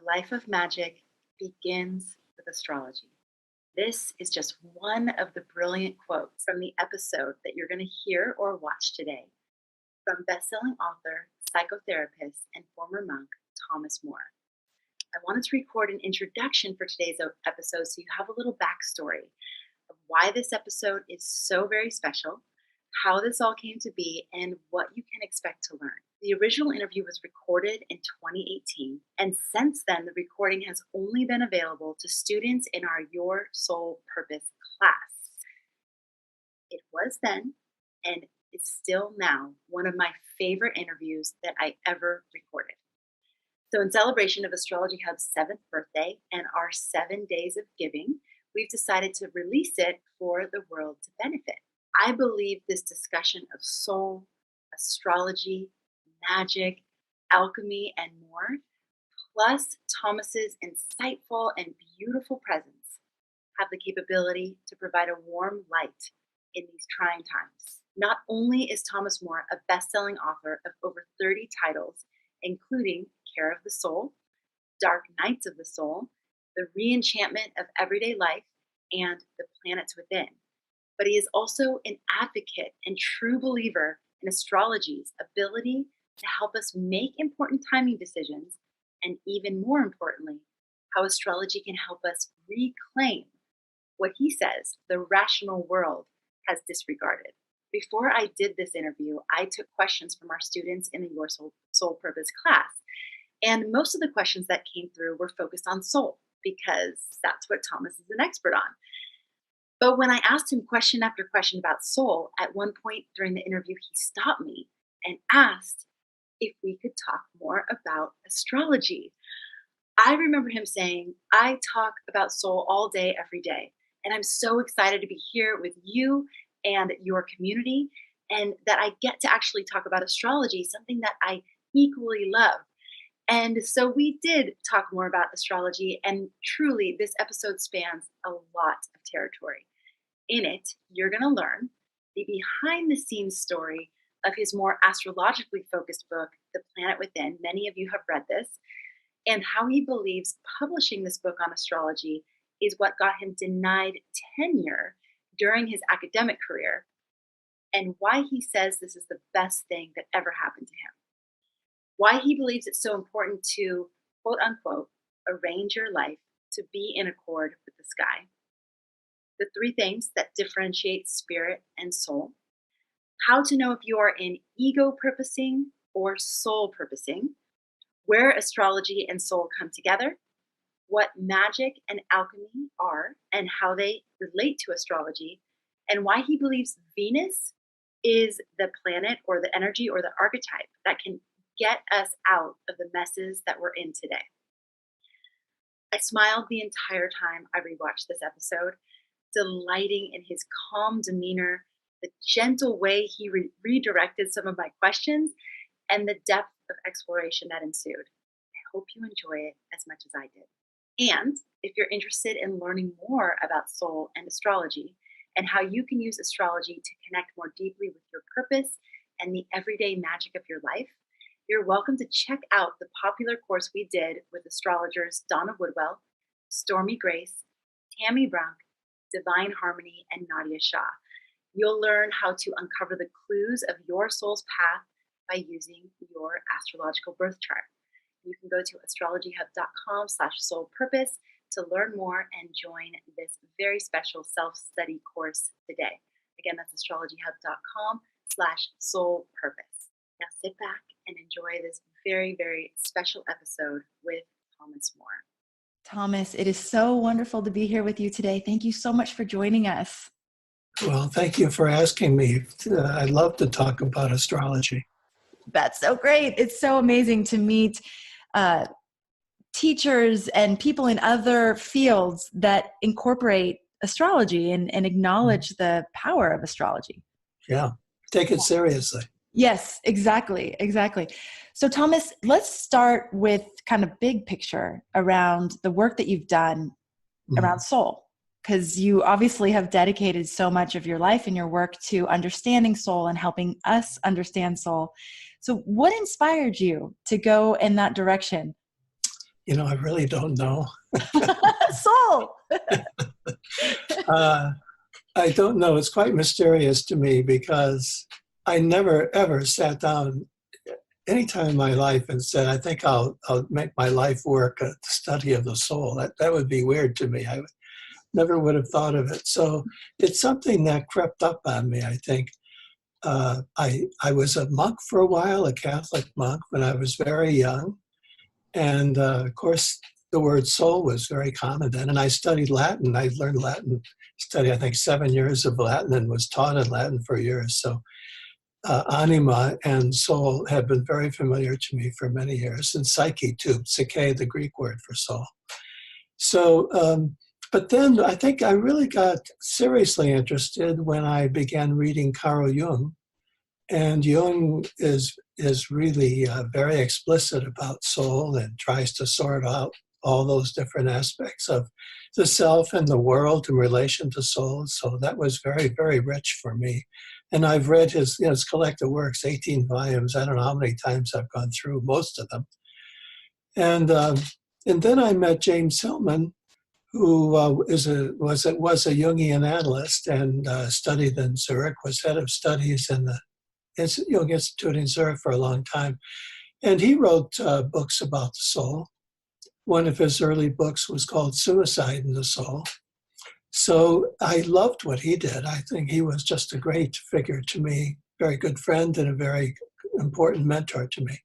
life of magic begins with astrology. This is just one of the brilliant quotes from the episode that you're going to hear or watch today from best-selling author, psychotherapist, and former monk Thomas More. I wanted to record an introduction for today's episode so you have a little backstory of why this episode is so very special, how this all came to be, and what you can expect to learn. The original interview was recorded in 2018, and since then, the recording has only been available to students in our Your Soul Purpose class. It was then, and it's still now, one of my favorite interviews that I ever recorded. So in celebration of Astrology Hub's 7th birthday and our 7 days of giving, we've decided to release it for the world to benefit. I believe this discussion of soul, astrology, magic, alchemy, and more, plus Thomas's insightful and beautiful presence, have the capability to provide a warm light in these trying times. Not only is Thomas More a best-selling author of over 30 titles, including Care of the Soul, Dark Nights of the Soul, The Reenchantment of Everyday Life, and The Planets Within, but he is also an advocate and true believer in astrology's ability to help us make important timing decisions, and even more importantly, how astrology can help us reclaim what he says the rational world has disregarded. Before I did this interview, I took questions from our students in the Your Soul Purpose class, and most of the questions that came through were focused on soul, because that's what Thomas is an expert on. But when I asked him question after question about soul, at one point during the interview, he stopped me and asked if we could talk more about astrology. I remember him saying, I talk about soul all day, every day, and I'm so excited to be here with you and your community, and that I get to actually talk about astrology, something that I equally love. And so we did talk more about astrology, and truly this episode spans a lot of territory. In it, you're going to learn the behind-the-scenes story of his more astrologically focused book, The Planet Within. Many of you have read this, and how he believes publishing this book on astrology is what got him denied tenure during his academic career, and why he says this is the best thing that ever happened to him. Why he believes it's so important to, quote unquote, arrange your life to be in accord with the sky. The 3 things that differentiate spirit and soul. How to know if you are in ego purposing or soul purposing. Where astrology and soul come together. What magic and alchemy are and how they relate to astrology. And why he believes Venus is the planet or the energy or the archetype that can get us out of the messes that we're in today. I smiled the entire time I rewatched this episode, delighting in his calm demeanor, the gentle way he redirected some of my questions, and the depth of exploration that ensued. I hope you enjoy it as much as I did. And if you're interested in learning more about soul and astrology, and how you can use astrology to connect more deeply with your purpose and the everyday magic of your life, you're welcome to check out the popular course we did with astrologers Donna Woodwell, Stormy Grace, Tammy Brunk, Divine Harmony, and Nadia Shah. You'll learn how to uncover the clues of your soul's path by using your astrological birth chart. You can go to astrologyhub.com/soulpurpose to learn more and join this very special self-study course today. Again, that's astrologyhub.com/soulpurpose. Now sit back and enjoy this very, very special episode with Thomas More. Thomas, it is so wonderful to be here with you today. Thank you so much for joining us. Well, thank you for asking me. I'd love to talk about astrology. That's so great. It's so amazing to meet teachers and people in other fields that incorporate astrology and acknowledge the power of astrology. Yeah, take it seriously. Yes, exactly. So Thomas, let's start with kind of big picture around the work that you've done around soul, because you obviously have dedicated so much of your life and your work to understanding soul and helping us understand soul. So what inspired you to go in that direction? I really don't know. Soul. Uh, I don't know. It's quite mysterious to me because I never ever sat down any time in my life and said, I think I'll make my life work at the study of the soul. That would be weird to me. Never would have thought of it. So it's something that crept up on me, I think. I was a monk for a while, a Catholic monk, when I was very young. And of course, the word soul was very common then. And I studied Latin. I learned Latin, studied, I think, 7 years of Latin and was taught in Latin for years. So anima and soul have been very familiar to me for many years. And psyche, too, psyche, the Greek word for soul. So, but then I think I really got seriously interested when I began reading Carl Jung. And Jung is really very explicit about soul and tries to sort out all those different aspects of the self and the world in relation to soul. So that was very, very rich for me. And I've read his collected works, 18 volumes. I don't know how many times I've gone through most of them. And then I met James Hillman, who was a Jungian analyst and studied in Zurich, was head of studies in the Jung Institute in Zurich for a long time. And he wrote books about the soul. One of his early books was called Suicide in the Soul. So I loved what he did. I think he was just a great figure to me, very good friend and a very important mentor to me.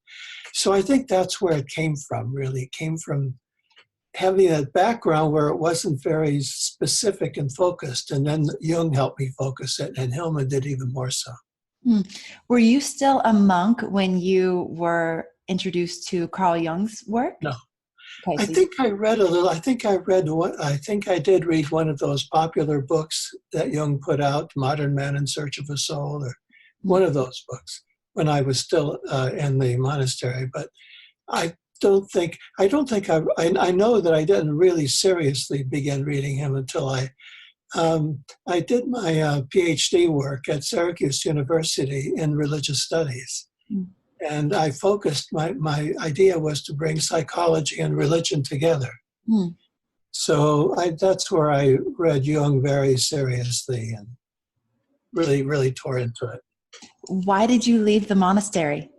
So I think that's where it came from, really. It came from having that background where it wasn't very specific and focused. And then Jung helped me focus it, and Hillman did even more so. Were you still a monk when you were introduced to Carl Jung's work? No. Okay, I think I read a little. I think I did read one of those popular books that Jung put out, Modern Man in Search of a Soul, or one of those books when I was still in the monastery. But I know that I didn't really seriously begin reading him until I did my PhD work at Syracuse University in religious studies. And I focused, my idea was to bring psychology and religion together. So that's where I read Jung very seriously and really, really tore into it. Why did you leave the monastery?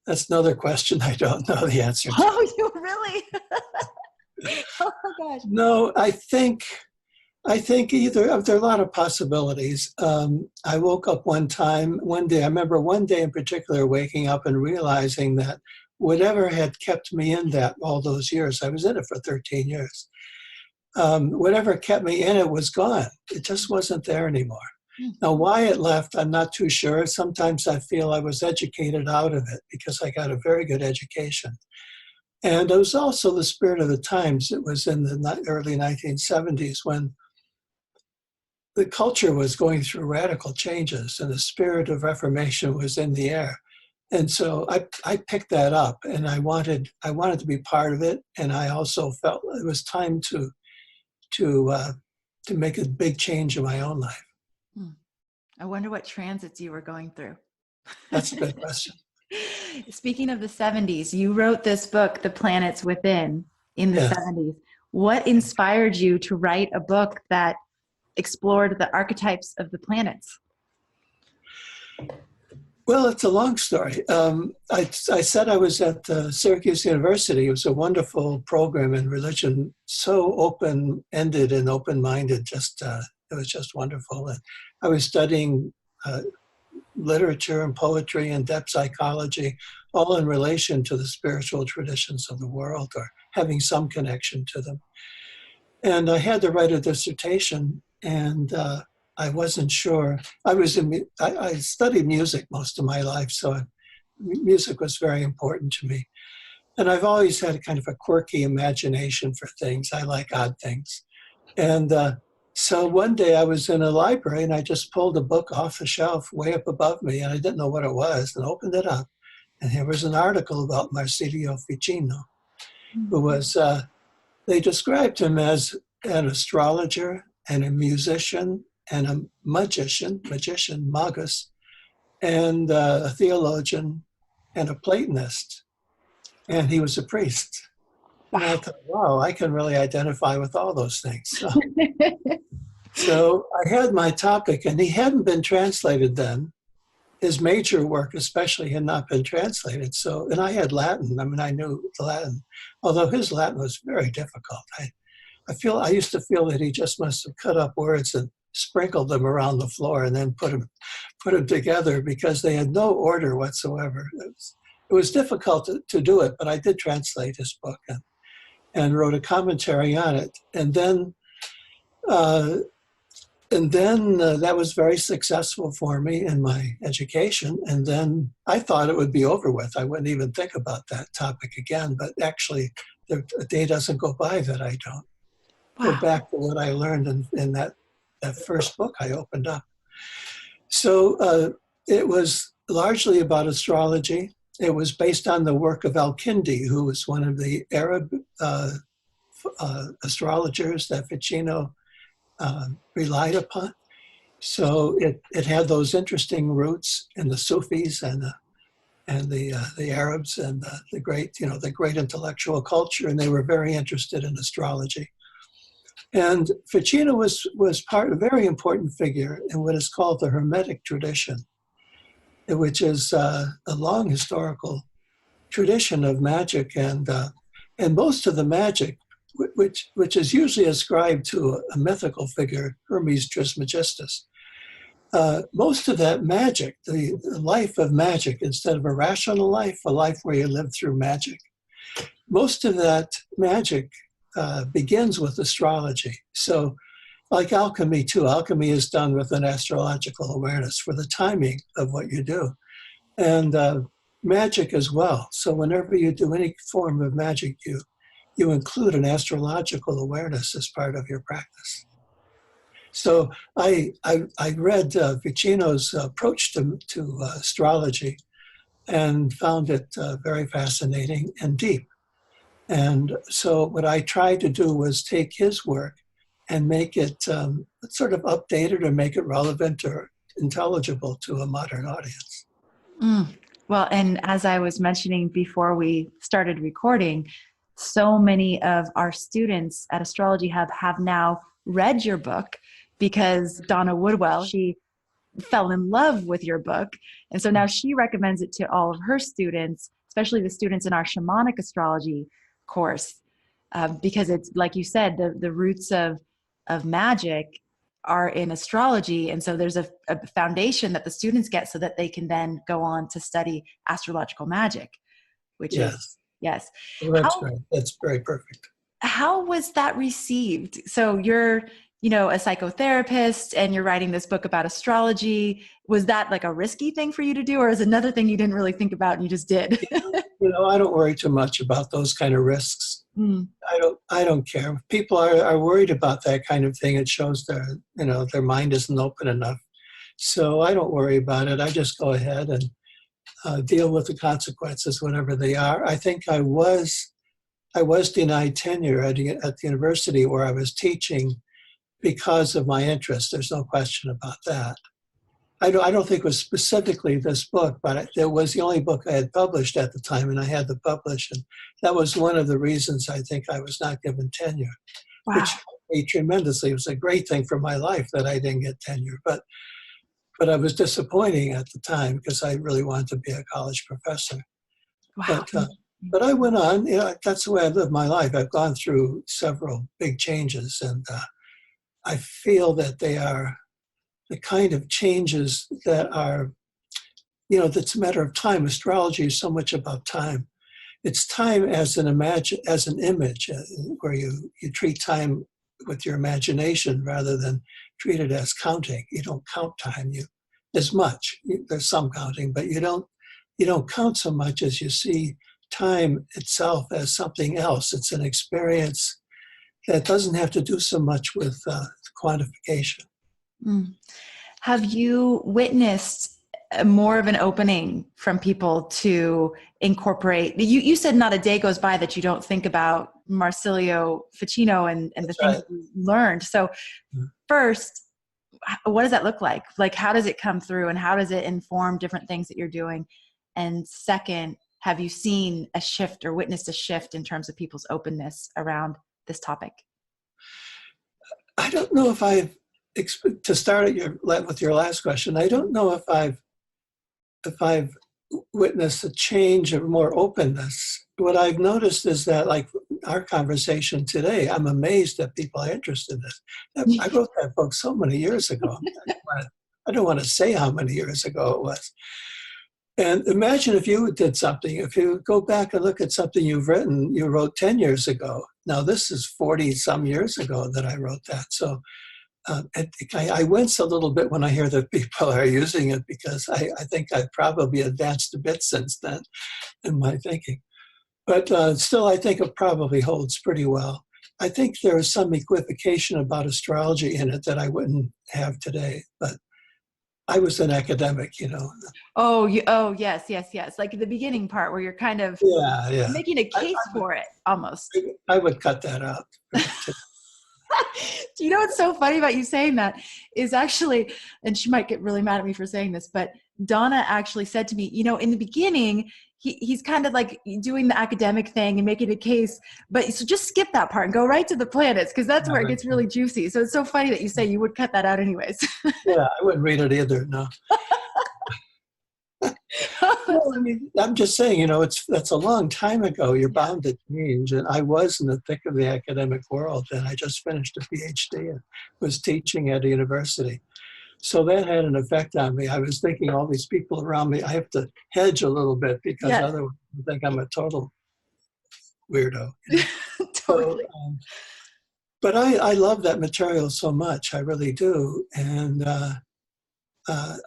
That's another question I don't know the answer to. Oh, you really? Oh my gosh. No, I think there are a lot of possibilities. I woke up one day, I remember one day in particular waking up and realizing that whatever had kept me in that all those years, I was in it for 13 years, whatever kept me in it was gone. It just wasn't there anymore. Now, why it left, I'm not too sure. Sometimes I feel I was educated out of it because I got a very good education. And it was also the spirit of the times. It was in the early 1970s when the culture was going through radical changes and the spirit of Reformation was in the air. And so I picked that up and I wanted to be part of it. And I also felt it was time to make a big change in my own life. I wonder what transits you were going through. That's a good question. Speaking of the 70s, you wrote this book, The Planets Within, in the 70s. What inspired you to write a book that explored the archetypes of the planets? Well, it's a long story. I said I was at Syracuse University. It was a wonderful program in religion, so open-ended and open-minded. It was just wonderful. And I was studying literature and poetry and depth psychology, all in relation to the spiritual traditions of the world or having some connection to them. And I had to write a dissertation, and I wasn't sure. I studied music most of my life, so music was very important to me. And I've always had a kind of a quirky imagination for things. I like odd things. And so one day I was in a library and I just pulled a book off the shelf way up above me, and I didn't know what it was, and opened it up. And here was an article about Marsilio Ficino, who was, they described him as an astrologer and a musician and a magician, magus, and a theologian and a Platonist. And he was a priest. And I Wow. thought, wow, I can really identify with all those things. So I had my topic, and he hadn't been translated then. His major work especially had not been translated. So, and I had Latin. I mean, I knew the Latin, although his Latin was very difficult. I used to feel that he just must have cut up words and sprinkled them around the floor and then put them together, because they had no order whatsoever. It was difficult to do it, but I did translate his book and wrote a commentary on it. Uh, and then that was very successful for me in my education. And then I thought it would be over with. I wouldn't even think about that topic again. But actually, a day doesn't go by that I don't go Wow. back to what I learned in that first book I opened up. So it was largely about astrology. It was based on the work of Al-Kindi, who was one of the Arab astrologers that Ficino relied upon. So it had those interesting roots in the Sufis and the Arabs and the great intellectual culture, and they were very interested in astrology. And Ficino was a very important figure in what is called the Hermetic tradition, which is a long historical tradition of magic, and most of the magic, which is usually ascribed to a mythical figure, Hermes Trismegistus. Most of that magic, the life of magic, instead of a rational life, a life where you live through magic, most of that magic begins with astrology. So, like alchemy too, alchemy is done with an astrological awareness for the timing of what you do. And magic as well. So whenever you do any form of magic, you include an astrological awareness as part of your practice. So I read Ficino's approach to astrology and found it very fascinating and deep. And so what I tried to do was take his work and make it sort of updated or make it relevant or intelligible to a modern audience. Well, and as I was mentioning before we started recording, so many of our students at Astrology Hub have now read your book because Donna Woodwell, she fell in love with your book. And so now she recommends it to all of her students, especially the students in our shamanic astrology course, because it's, like you said, the roots of magic are in astrology. And so there's a foundation that the students get so that they can then go on to study astrological magic, which is, yes. Well, that's great. That's very perfect. How was that received? So you're, a psychotherapist and you're writing this book about astrology. Was that like a risky thing for you to do, or is another thing you didn't really think about and you just did? I don't worry too much about those kind of risks. I don't care. If people are worried about that kind of thing, it shows their mind isn't open enough. So I don't worry about it. I just go ahead and deal with the consequences whenever they are. I think I was denied tenure at the university where I was teaching because of my interest. There's no question about that. I don't think it was specifically this book, but it was the only book I had published at the time, and I had to publish. And that was one of the reasons I think I was not given tenure, which helped me tremendously. It was a great thing for my life that I didn't get tenure, but I was disappointing at the time because I really wanted to be a college professor. Wow. But I went on. That's the way I lived my life. I've gone through several big changes, and I feel that they are the kind of changes that are, that's a matter of time. Astrology is so much about time. It's time as an image, where you treat time with your imagination rather than treat it as counting. You don't count time as much. There's some counting, but you don't count so much as you see time itself as something else. It's an experience that doesn't have to do so much with quantification. Have you witnessed more of an opening from people to incorporate? You said not a day goes by that you don't think about Marsilio Ficino and the things that you learned. So first, what does that look like? Like, how does it come through and how does it inform different things that you're doing? And second, have you seen a shift or witnessed a shift in terms of people's openness around this topic? I don't know if to start with your last question, I don't know if I've witnessed a change or more openness. What I've noticed is that, like our conversation today, I'm amazed that people are interested in this. I wrote that book so many years ago. I don't want to say how many years ago it was. And imagine if you did something, if you go back and look at something you wrote 10 years ago. Now, this is 40 some years ago that I wrote that. So I wince a little bit when I hear that people are using it, because I think I've probably advanced a bit since then in my thinking. But still, I think it probably holds pretty well. I think there is some equivocation about astrology in it that I wouldn't have today, but I was an academic, you know. Oh, yes. Like the beginning part where you're kind of making a case for it almost. I would cut that out. Do you know what's so funny about you saying that is actually, and she might get really mad at me for saying this, but Donna actually said to me, you know, in the beginning, he's kind of like doing the academic thing and making a case, but so just skip that part and go right to the planets, because that's where it gets really juicy. So it's so funny that you say you would cut that out anyways. Yeah, I wouldn't read it either, no. Well, I mean, I'm just saying, you know, that's a long time ago. You're bound to change. And I was in the thick of the academic world, and I just finished a PhD and was teaching at a university. So that had an effect on me. I was thinking all these people around me, I have to hedge a little bit, because otherwise I think I'm a total weirdo. You know? Totally. So, but I love that material so much. I really do. And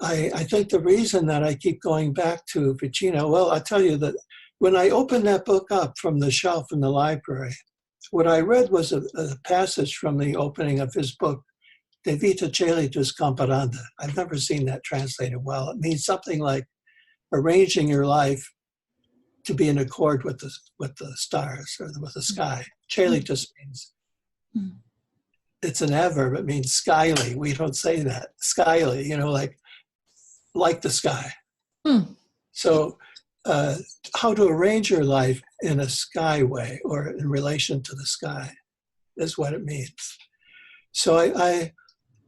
I think the reason that I keep going back to Ficino, well, I'll tell you that when I opened that book up from the shelf in the library, what I read was a passage from the opening of his book, De Vita Celitus Comparanda. I've never seen that translated well. It means something like arranging your life to be in accord with the stars or with the sky. Celitus means, it's an adverb, it means skyly. We don't say that. Skyly, you know, like the sky. So how to arrange your life in a sky way, or in relation to the sky, is what it means. So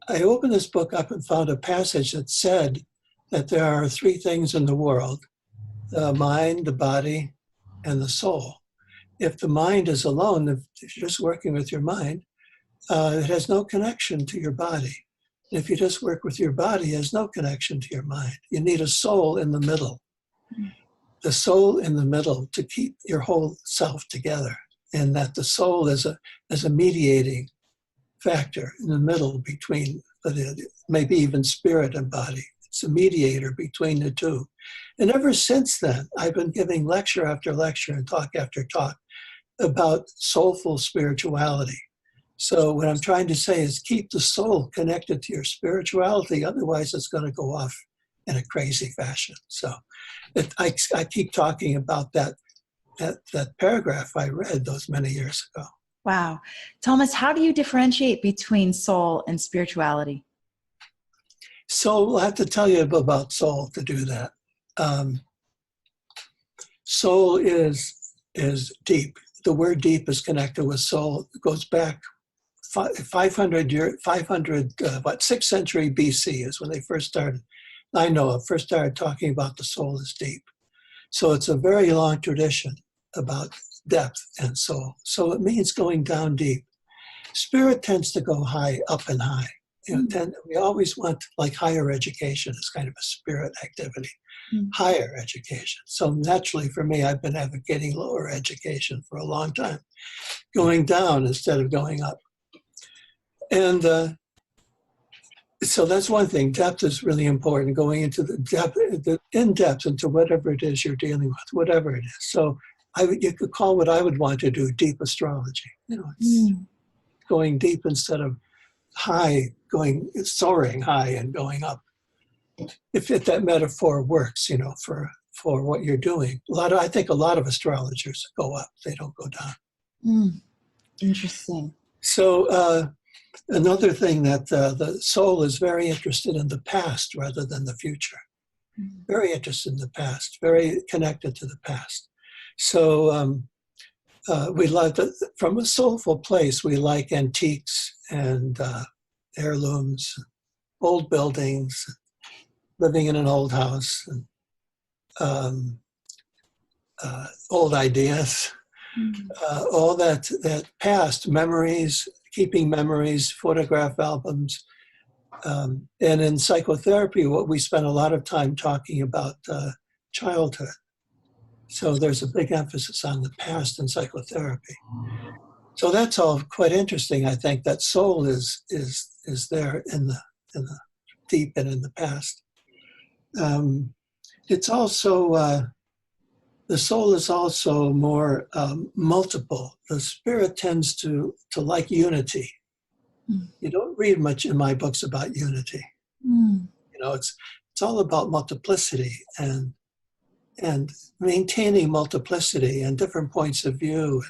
I opened this book up and found a passage that said that there are three things in the world: the mind, the body, and the soul. If the mind is alone, if you're just working with your mind, it has no connection to your body. If you just work with your body, it has no connection to your mind. You need a soul in the middle. The soul in the middle to keep your whole self together. And that the soul is a mediating factor in the middle between, maybe even spirit and body. It's a mediator between the two. And ever since then, I've been giving lecture after lecture and talk after talk about soulful spirituality. So what I'm trying to say is keep the soul connected to your spirituality, otherwise it's going to go off in a crazy fashion. So I keep talking about that paragraph I read those many years ago. Wow. Thomas, how do you differentiate between soul and spirituality? Soul, I have to tell you about soul to do that. Soul is deep. The word deep is connected with soul. It goes back 6th century BC is when they first started. I know of, first started talking about the soul as deep. So it's a very long tradition about depth and soul. So it means going down deep. Spirit tends to go high, up and high. You know, we always want, like, higher education is kind of a spirit activity, higher education. So naturally for me, I've been advocating lower education for a long time, going down instead of going up. And so that's one thing. Depth is really important, going into the depth, in depth into whatever it is you're dealing with, whatever it is. So you could call what I would want to do deep astrology. You know, it's going deep instead of high, soaring high and going up. If that metaphor works, you know, for what you're doing. I think a lot of astrologers go up; they don't go down. Interesting. So another thing that the soul is very interested in the past rather than the future. very interested in the past, very connected to the past. So we like, from a soulful place, we like antiques and heirlooms, old buildings, living in an old house, and, old ideas, all that past memories, keeping memories, photograph albums. And in psychotherapy, what we spend a lot of time talking about childhood. So there's a big emphasis on the past in psychotherapy. So that's all quite interesting. I think that soul is there in the deep and in the past. It's also the soul is also more multiple. The spirit tends to like unity. You don't read much in my books about unity. You know, it's all about multiplicity and maintaining multiplicity and different points of view,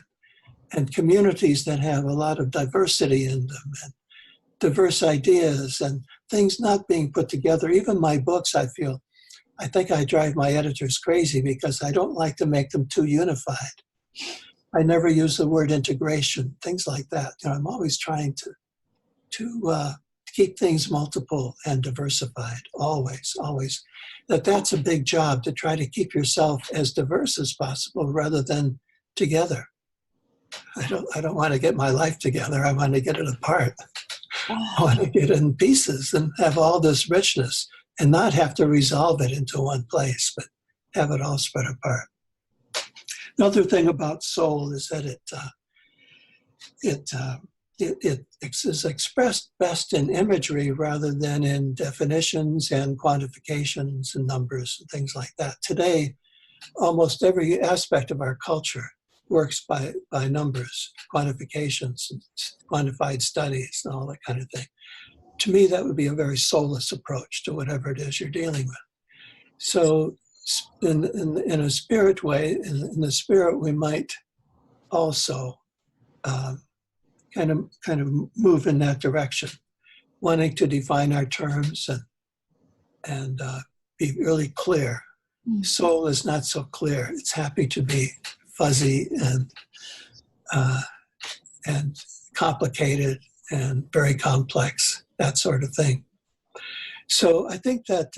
and communities that have a lot of diversity in them, and diverse ideas and things not being put together. Even my books, I think I drive my editors crazy because I don't like to make them too unified. I never use the word integration, things like that. You know, I'm always trying to keep things multiple and diversified, always. That's a big job, to try to keep yourself as diverse as possible rather than together. I don't want to get my life together. I want to get it apart. I want to get it in pieces and have all this richness and not have to resolve it into one place, but have it all spread apart. Another thing about soul is that it is expressed best in imagery rather than in definitions and quantifications and numbers and things like that. Today, almost every aspect of our culture works by numbers, quantifications, and quantified studies, and all that kind of thing. To me, that would be a very soulless approach to whatever it is you're dealing with. So in a spirit way, in the spirit, we might also kind of move in that direction, wanting to define our terms and be really clear. Soul is not so clear. It's happy to be fuzzy and complicated and very complex, that sort of thing. So I think that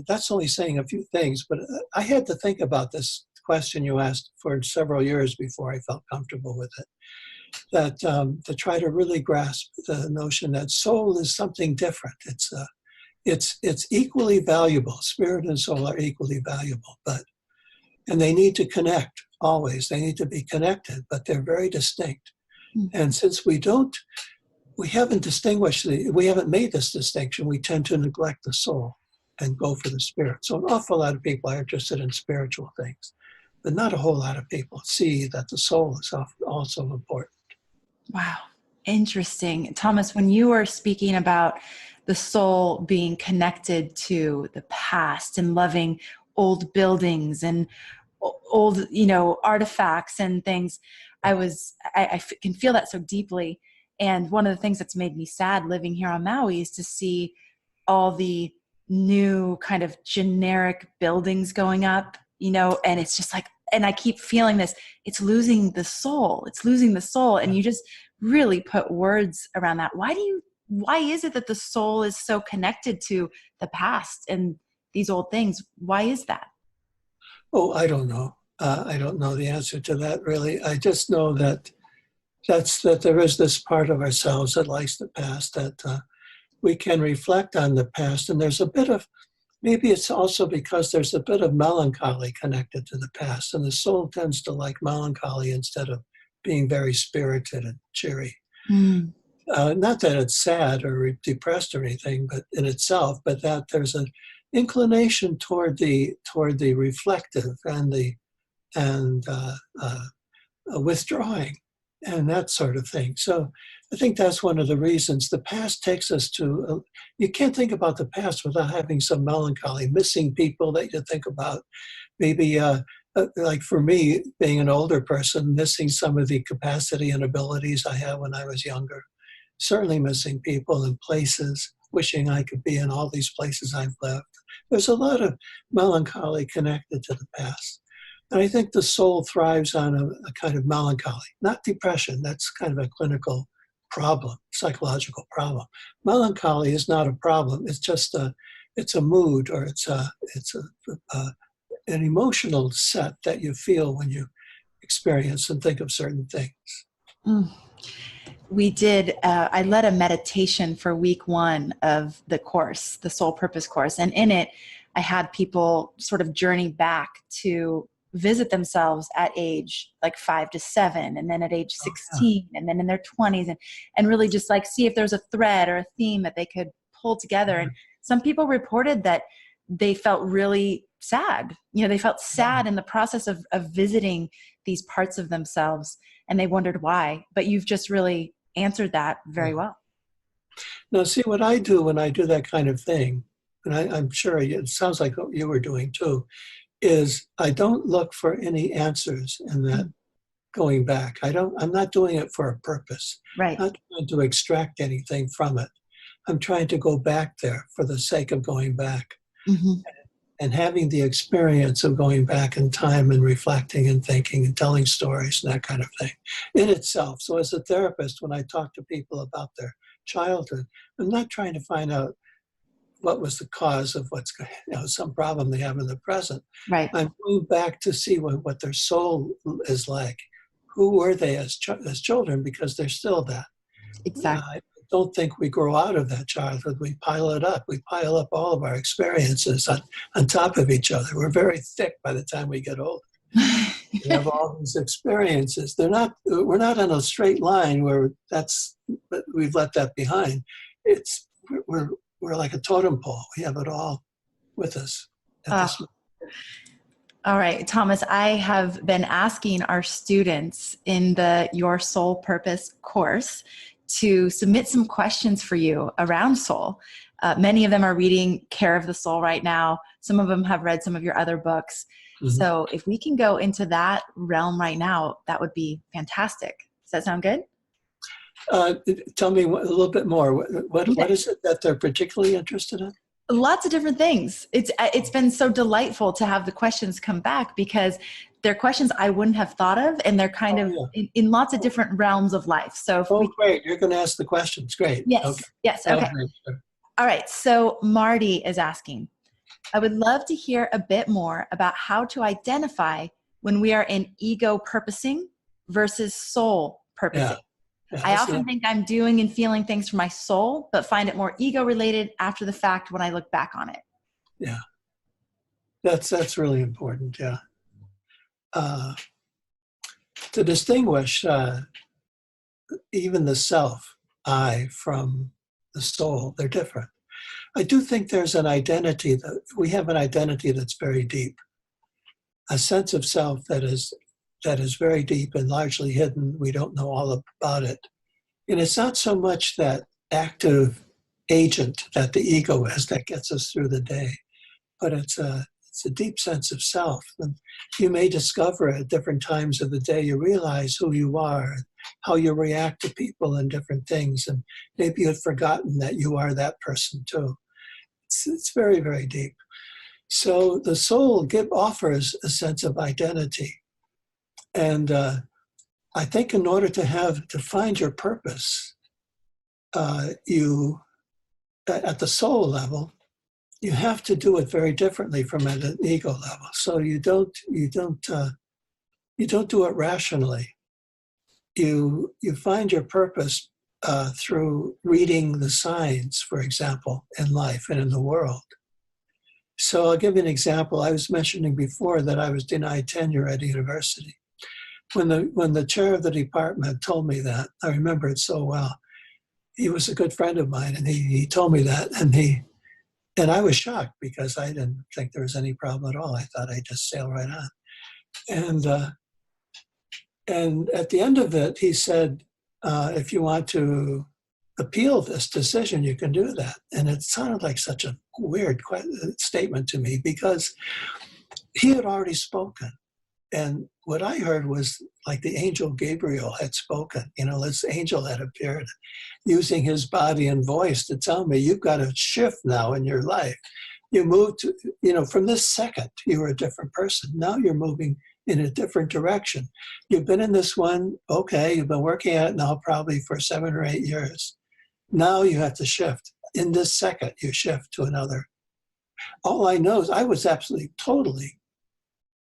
that's only saying a few things, but I had to think about this question you asked for several years before I felt comfortable with it. That to try to really grasp the notion that soul is something different. It's equally valuable. Spirit and soul are equally valuable, and they need to connect always. They need to be connected, but they're very distinct. And since we haven't made this distinction, we tend to neglect the soul and go for the spirit. So an awful lot of people are interested in spiritual things, but not a whole lot of people see that the soul is also important. Wow. Interesting. Thomas, when you were speaking about the soul being connected to the past and loving old buildings and old, artifacts and things, I can feel that so deeply. And one of the things that's made me sad living here on Maui is to see all the new kind of generic buildings going up, and it's just like, and I keep feeling this, it's losing the soul. And you just really put words around that. Why is it that the soul is so connected to the past and these old things? Why is that? Oh, I don't know. I don't know the answer to that, really. I just know that there is this part of ourselves that likes the past, that we can reflect on the past. And there's a bit of, maybe it's also because there's a bit of melancholy connected to the past. And the soul tends to like melancholy instead of being very spirited and cheery. Not that it's sad or depressed or anything, but in itself, but that there's an inclination toward the reflective and withdrawing and that sort of thing. So I think that's one of the reasons the past takes us to, you can't think about the past without having some melancholy, missing people that you think about. Maybe like for me, being an older person, missing some of the capacity and abilities I had when I was younger. Certainly missing people and places, wishing I could be in all these places I've lived. There's a lot of melancholy connected to the past. And I think the soul thrives on a kind of melancholy, not depression. That's kind of a clinical problem, psychological problem. Melancholy is not a problem. It's just it's a mood, or it's an emotional set that you feel when you experience and think of certain things. Mm. We did, I led a meditation for week 1 of the course, the Soul Purpose course. And in it, I had people sort of journey back to visit themselves at age like 5 to 7, and then at age 16, and then in their 20s, and really just like see if there's a thread or a theme that they could pull together. And some people reported that they felt really sad. You know, they felt sad in the process of visiting these parts of themselves, and they wondered why. But you've just really answered that very well. Now, see, what I do when I do that kind of thing, and I'm sure it sounds like what you were doing too, is I don't look for any answers in that going back. I'm not doing it for a purpose. Right. I'm not trying to extract anything from it. I'm trying to go back there for the sake of going back. Mm-hmm. And having the experience of going back in time and reflecting and thinking and telling stories and that kind of thing in itself. So as a therapist, when I talk to people about their childhood, I'm not trying to find out what was the cause of some problem they have in the present. Right. I'm going back to see what their soul is like. Who were they as children? Because they're still that. Exactly. I don't think we grow out of that childhood. We pile it up. We pile up all of our experiences on top of each other. We're very thick by the time we get older. We have all these experiences. We're not on a straight line where we've let that behind. We're like a totem pole. We have it all with us. All right, Thomas, I have been asking our students in the Your Soul Purpose course to submit some questions for you around soul. Many of them are reading Care of the Soul right now. Some of them have read some of your other books. Mm-hmm. So if we can go into that realm right now, that would be fantastic. Does that sound good? Tell me a little bit more. What is it that they're particularly interested in? Lots of different things. It's been so delightful to have the questions come back, because they're questions I wouldn't have thought of, and they're kind of in lots of different realms of life. So great. You're going to ask the questions. Great. Yes. Okay. Yes. Okay. Sure. All right. So Marty is asking, I would love to hear a bit more about how to identify when we are in ego purposing versus soul purposing. Yeah, I often think I'm doing and feeling things for my soul, but find it more ego related after the fact when I look back on it. Yeah. That's really important. Yeah. To distinguish even the self, I, from the soul, they're different. I do think there's an identity we have an identity that's very deep, a sense of self that is very deep and largely hidden. We don't know all about it. And it's not so much that active agent that the ego is that gets us through the day, but it's a deep sense of self. And you may discover at different times of the day, you realize who you are, and how you react to people and different things. And maybe you've forgotten that you are that person too. It's very, very deep. So the soul offers a sense of identity. And I think in order to find your purpose, you, at the soul level, you have to do it very differently from at an ego level. So you don't do it rationally. You find your purpose through reading the signs, for example, in life and in the world. So I'll give you an example. I was mentioning before that I was denied tenure at a university. When the chair of the department told me that, I remember it so well. He was a good friend of mine, and he told me that, and I was shocked because I didn't think there was any problem at all. I thought I'd just sail right on. And at the end of it, he said, if you want to appeal this decision, you can do that. And it sounded like such a weird statement to me, because he had already spoken. And what I heard was like the angel Gabriel had spoken. This angel had appeared using his body and voice to tell me, you've got to shift now in your life. You move to, from this second, you were a different person. Now you're moving in a different direction. You've been in this one, okay, you've been working at it now probably for 7 or 8 years. Now you have to shift. In this second, you shift to another. All I know is I was absolutely, totally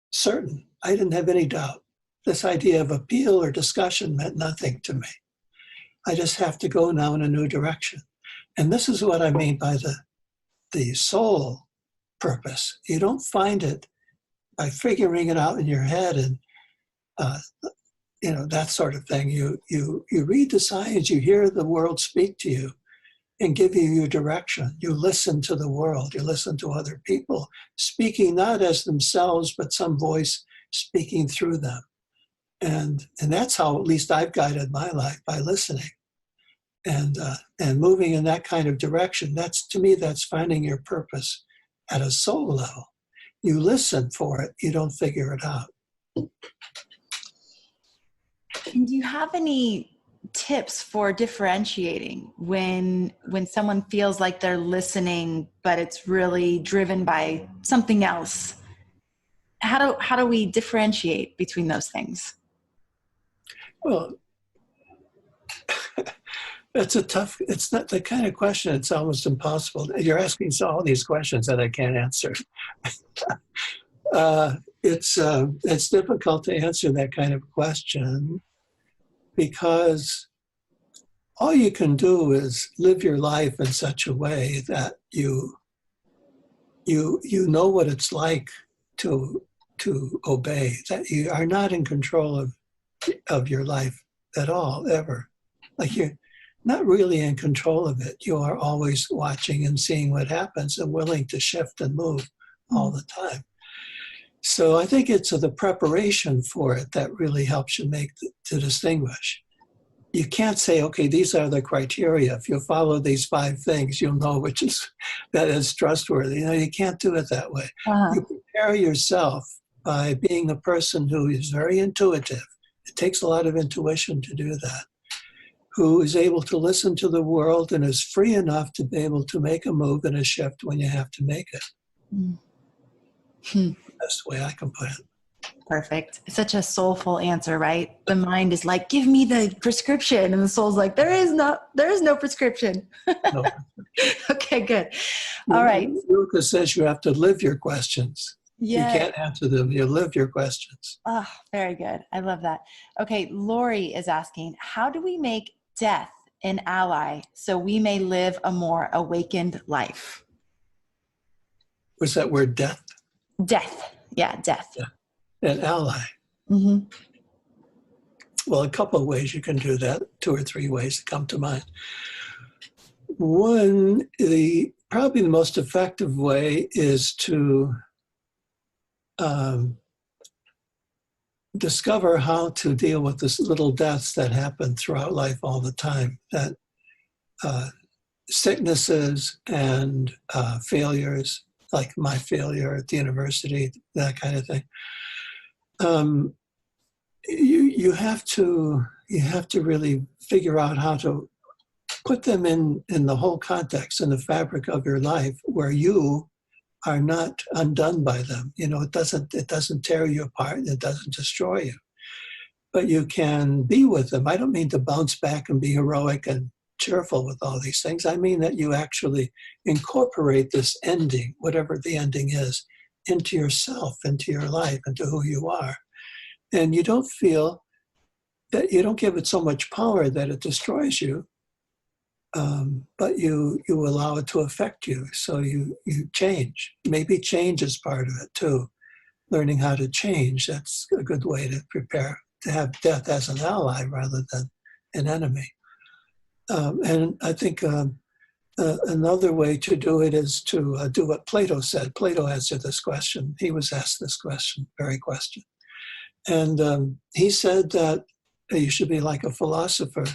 certain. I didn't have any doubt. This idea of appeal or discussion meant nothing to me. I just have to go now in a new direction. And this is what I mean by the soul purpose. You don't find it by figuring it out in your head and that sort of thing. You read the signs, you hear the world speak to you and give you your direction. You listen to the world, you listen to other people speaking not as themselves, but some voice speaking through them. And that's how at least I've guided my life, by listening and moving in that kind of direction. That's, to me, that's finding your purpose at a soul level. You listen for it, you don't figure it out. And do you have any tips for differentiating when someone feels like they're listening, but it's really driven by something else? How do we differentiate between those things? Well, it's not the kind of question, it's almost impossible. You're asking all these questions that I can't answer. It's difficult to answer that kind of question because all you can do is live your life in such a way that you know what it's like to obey, that you are not in control of your life at all, ever. Like you're not really in control of it. You are always watching and seeing what happens and willing to shift and move all the time. So I think it's the preparation for it that really helps you to distinguish. You can't say, okay, these are the criteria. If you follow these 5 things, you'll know that is trustworthy. You can't do it that way. Uh-huh. You prepare yourself by being a person who is very intuitive. It takes a lot of intuition to do that. Who is able to listen to the world and is free enough to be able to make a move and a shift when you have to make it. That's the way I can put it. Perfect. It's such a soulful answer, right? The mind is like, give me the prescription. And the soul's like, there is no prescription. No. Okay, good. All right. Lucas says you have to live your questions. Yeah. You can't answer them. You live your questions. Oh, very good. I love that. Okay. Lori is asking, how do we make death an ally so we may live a more awakened life? What's that word, death? Death. Yeah, death. Yeah. An ally. Mm-hmm. Well, a couple of ways you can do that, 2 or 3 ways that come to mind. One, probably the most effective way is to discover how to deal with the little deaths that happen throughout life all the time, that sicknesses and failures, like my failure at the university, that kind of thing. You have to really figure out how to put them in the whole context, in the fabric of your life, where you are not undone by them. It doesn't tear you apart, and it doesn't destroy you. But you can be with them. I don't mean to bounce back and be heroic and cheerful with all these things. I mean that you actually incorporate this ending, whatever the ending is, into yourself, into your life, into who you are. And you don't feel that, you don't give it so much power that it destroys you, but you allow it to affect you. So you change. Maybe change is part of it too. Learning how to change, that's a good way to prepare to have death as an ally rather than an enemy. And I think another way to do it is to do what Plato said. Plato answered this question. He was asked this very question. And he said that you should be like a philosopher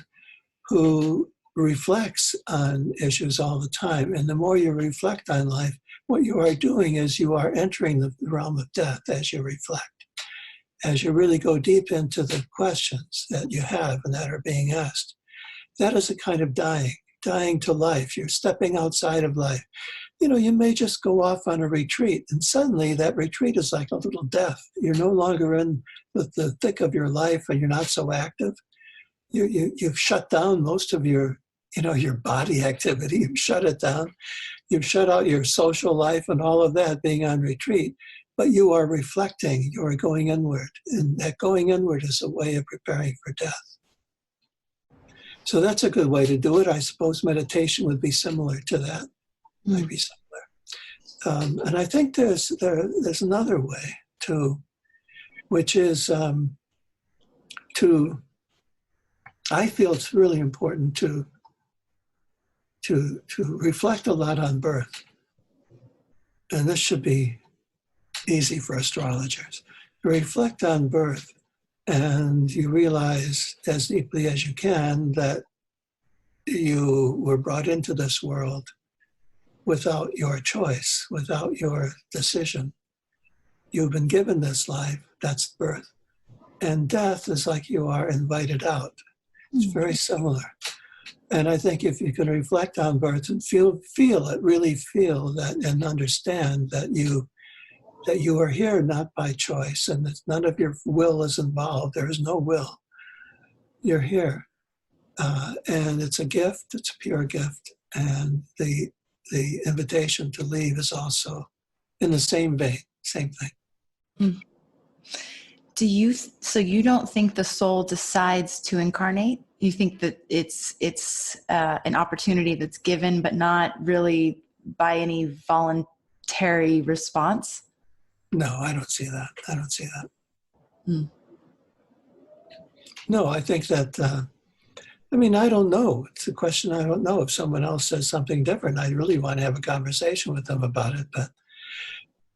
who reflects on issues all the time. And the more you reflect on life, what you are doing is you are entering the realm of death as you reflect. As you really go deep into the questions that you have and that are being asked. That is a kind of dying to life. You're stepping outside of life. you may just go off on a retreat, and suddenly that retreat is like a little death. You're no longer in the thick of your life, and you're not so active. You've shut down most of your body activity. You've shut it down. You've shut out your social life and all of that being on retreat. But you are reflecting. You are going inward, and that going inward is a way of preparing for death. So that's a good way to do it. I suppose meditation would be similar to that. Might be similar. And I think there's another way too, which is I feel it's really important to reflect a lot on birth. And this should be easy for astrologers. Reflect on birth, and you realize as deeply as you can that you were brought into this world without your choice, without your decision. You've been given this life, that's birth. And death is like you are invited out. It's very similar. And I think if you can reflect on birth and feel it, really feel that, and understand that you are here not by choice, and that none of your will is involved. There is no will. You're here. And it's a gift, it's a pure gift. And the invitation to leave is also in the same vein, same thing. So you don't think the soul decides to incarnate? You think that it's an opportunity that's given, but not really by any voluntary response? No, I don't see that. I don't see that. No, I think that, I don't know. It's a question I don't know. If someone else says something different, I really want to have a conversation with them about it. But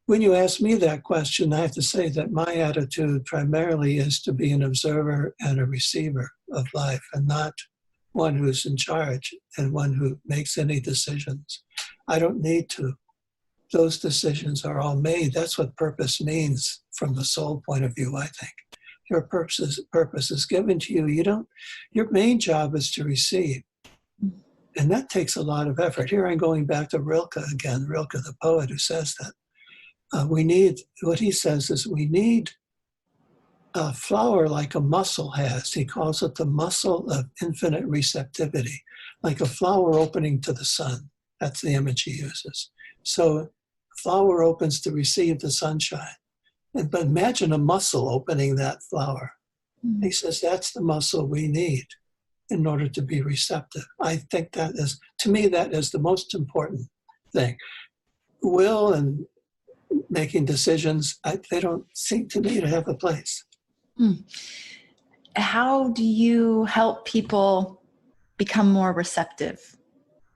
when you ask me that question, I have to say that my attitude primarily is to be an observer and a receiver of life, and not one who's in charge and one who makes any decisions. I don't need to. Those decisions are all made. That's what purpose means from the soul point of view, I think. Your purpose is given to you. Your main job is to receive. And that takes a lot of effort. Here I'm going back to Rilke again, Rilke the poet, who says that. What he says is we need a flower like a mussel has. He calls it the muscle of infinite receptivity, like a flower opening to the sun. That's the image he uses. So a flower opens to receive the sunshine. But imagine a mussel opening that flower. He says that's the muscle we need in order to be receptive. I think to me, that is the most important thing. Will and making decisions, they don't seem to me to have a place. How do you help people become more receptive?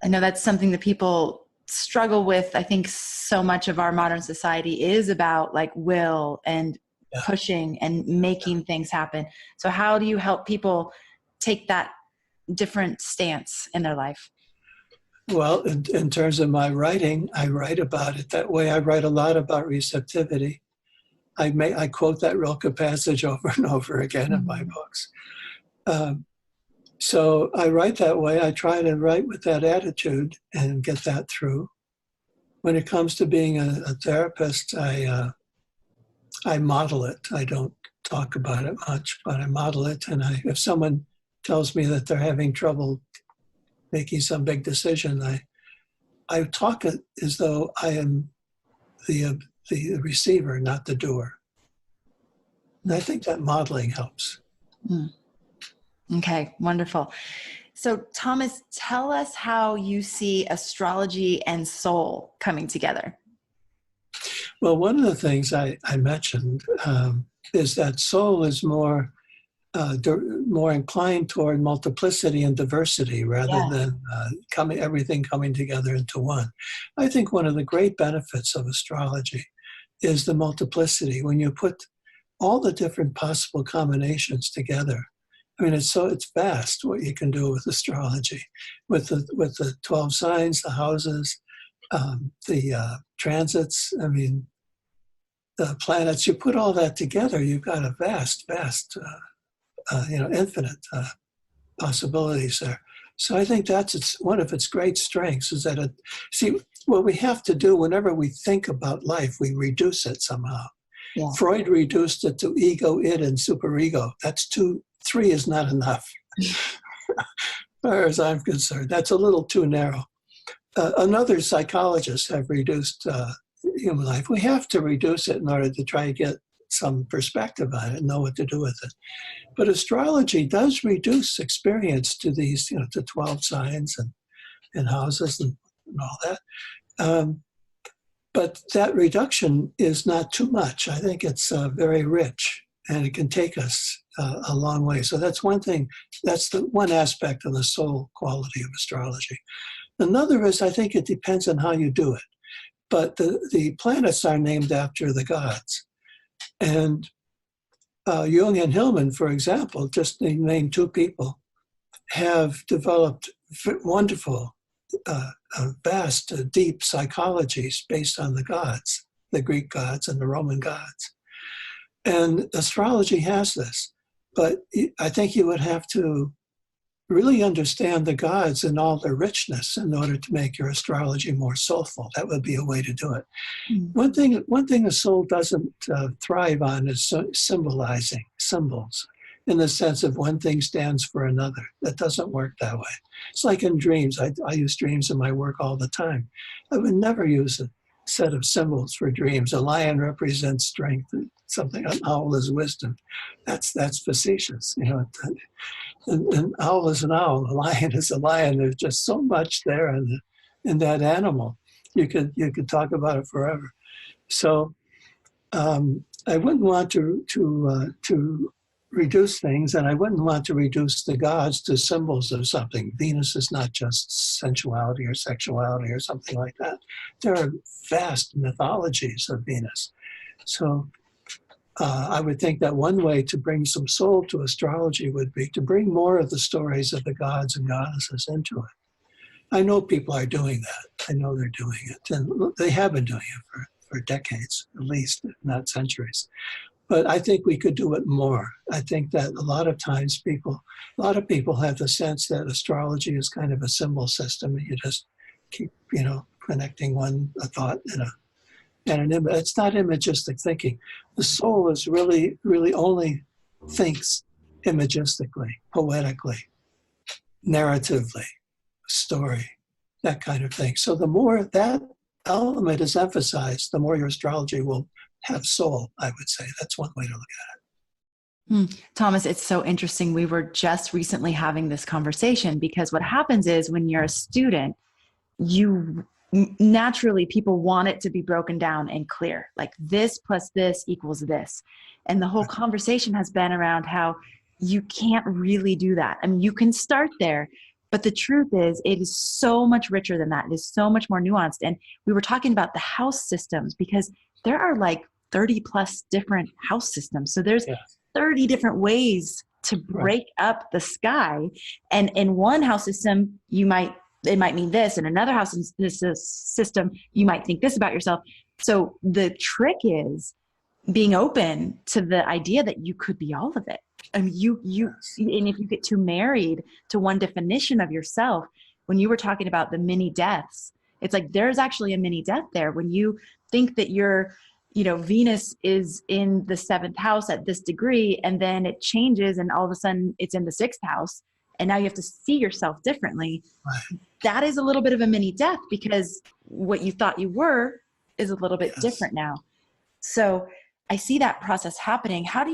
I know that's something that people struggle with. I think so much of our modern society is about like will and pushing and making things happen. So how do you help people take that different stance in their life? Well, in terms of my writing, I write about it that way. I write a lot about receptivity. I quote that Rilke passage over and over again in my books. So I write that way. I try to write with that attitude and get that through. When it comes to being a therapist, I model it. I don't talk about it much, but I model it. And if someone tells me that they're having trouble making some big decision, I talk it as though I am the receiver, not the doer. And I think that modeling helps. Okay, wonderful. So Thomas, tell us how you see astrology and soul coming together. Well, one of the things I mentioned is that soul is more inclined toward multiplicity and diversity rather than everything coming together into one. I think one of the great benefits of astrology is the multiplicity. When you put all the different possible combinations together, it's vast what you can do with astrology, with the 12 signs, the houses, the transits. The planets. You put all that together, you've got a vast, infinite possibilities there. So I think that's one of its great strengths is that what we have to do whenever we think about life, we reduce it somehow. Yeah. Freud reduced it to ego, id, and superego. That's two. 3 is not enough, as far as I'm concerned. That's a little too narrow. Another psychologists have reduced human life. We have to reduce it in order to try to get some perspective on it and know what to do with it. But astrology does reduce experience to these, to 12 signs and houses and all that. But that reduction is not too much. I think it's very rich, and it can take us a long way. So that's one thing. That's the one aspect of the soul quality of astrology. Another is, I think it depends on how you do it. But the planets are named after the gods. And Jung and Hillman, for example, just name two people, have developed wonderful, vast, deep psychologies based on the gods, the Greek gods and the Roman gods. And astrology has this. But I think you would have to really understand the gods in all their richness in order to make your astrology more soulful. That would be a way to do it. Mm-hmm. One thing a soul doesn't thrive on is symbolizing, symbols, in the sense of one thing stands for another. That doesn't work that way. It's like in dreams. I use dreams in my work all the time. I would never use a set of symbols for dreams. A lion represents strength, something, an owl is wisdom. That's facetious, An owl is an owl, a lion is a lion. There's just so much there in that animal. You could talk about it forever. So I wouldn't want to reduce things, and I wouldn't want to reduce the gods to symbols of something. Venus is not just sensuality or sexuality or something like that. There are vast mythologies of Venus. So I would think that one way to bring some soul to astrology would be to bring more of the stories of the gods and goddesses into it. I know people are doing that. I know they're doing it. And they have been doing it for decades, at least, if not centuries. But I think we could do it more. I think that a lot of times a lot of people have the sense that astrology is kind of a symbol system. You just keep, connecting a thought and an image. It's not imagistic thinking. The soul is really, really only thinks imagistically, poetically, narratively, story, that kind of thing. So the more that element is emphasized, the more your astrology will have soul, I would say. That's one way to look at it. Thomas, it's so interesting. We were just recently having this conversation because what happens is when you're a student, naturally people want it to be broken down and clear, like this plus this equals this. And the whole conversation has been around how you can't really do that. I mean, you can start there, but the truth is it is so much richer than that. It is so much more nuanced. And we were talking about the house systems because there are like 30 plus different house systems. So there's 30 different ways to break up the sky. And in one house system, it might mean this. In another house system, you might think this about yourself. So the trick is being open to the idea that you could be all of it. I mean, and if you get too married to one definition of yourself, when you were talking about the mini deaths, it's like there's actually a mini death there. When you think that Venus is in the 7th house at this degree, and then it changes and all of a sudden it's in the 6th house, and now you have to see yourself differently. Right. That is a little bit of a mini death because what you thought you were is a little bit different now. So I see that process happening. How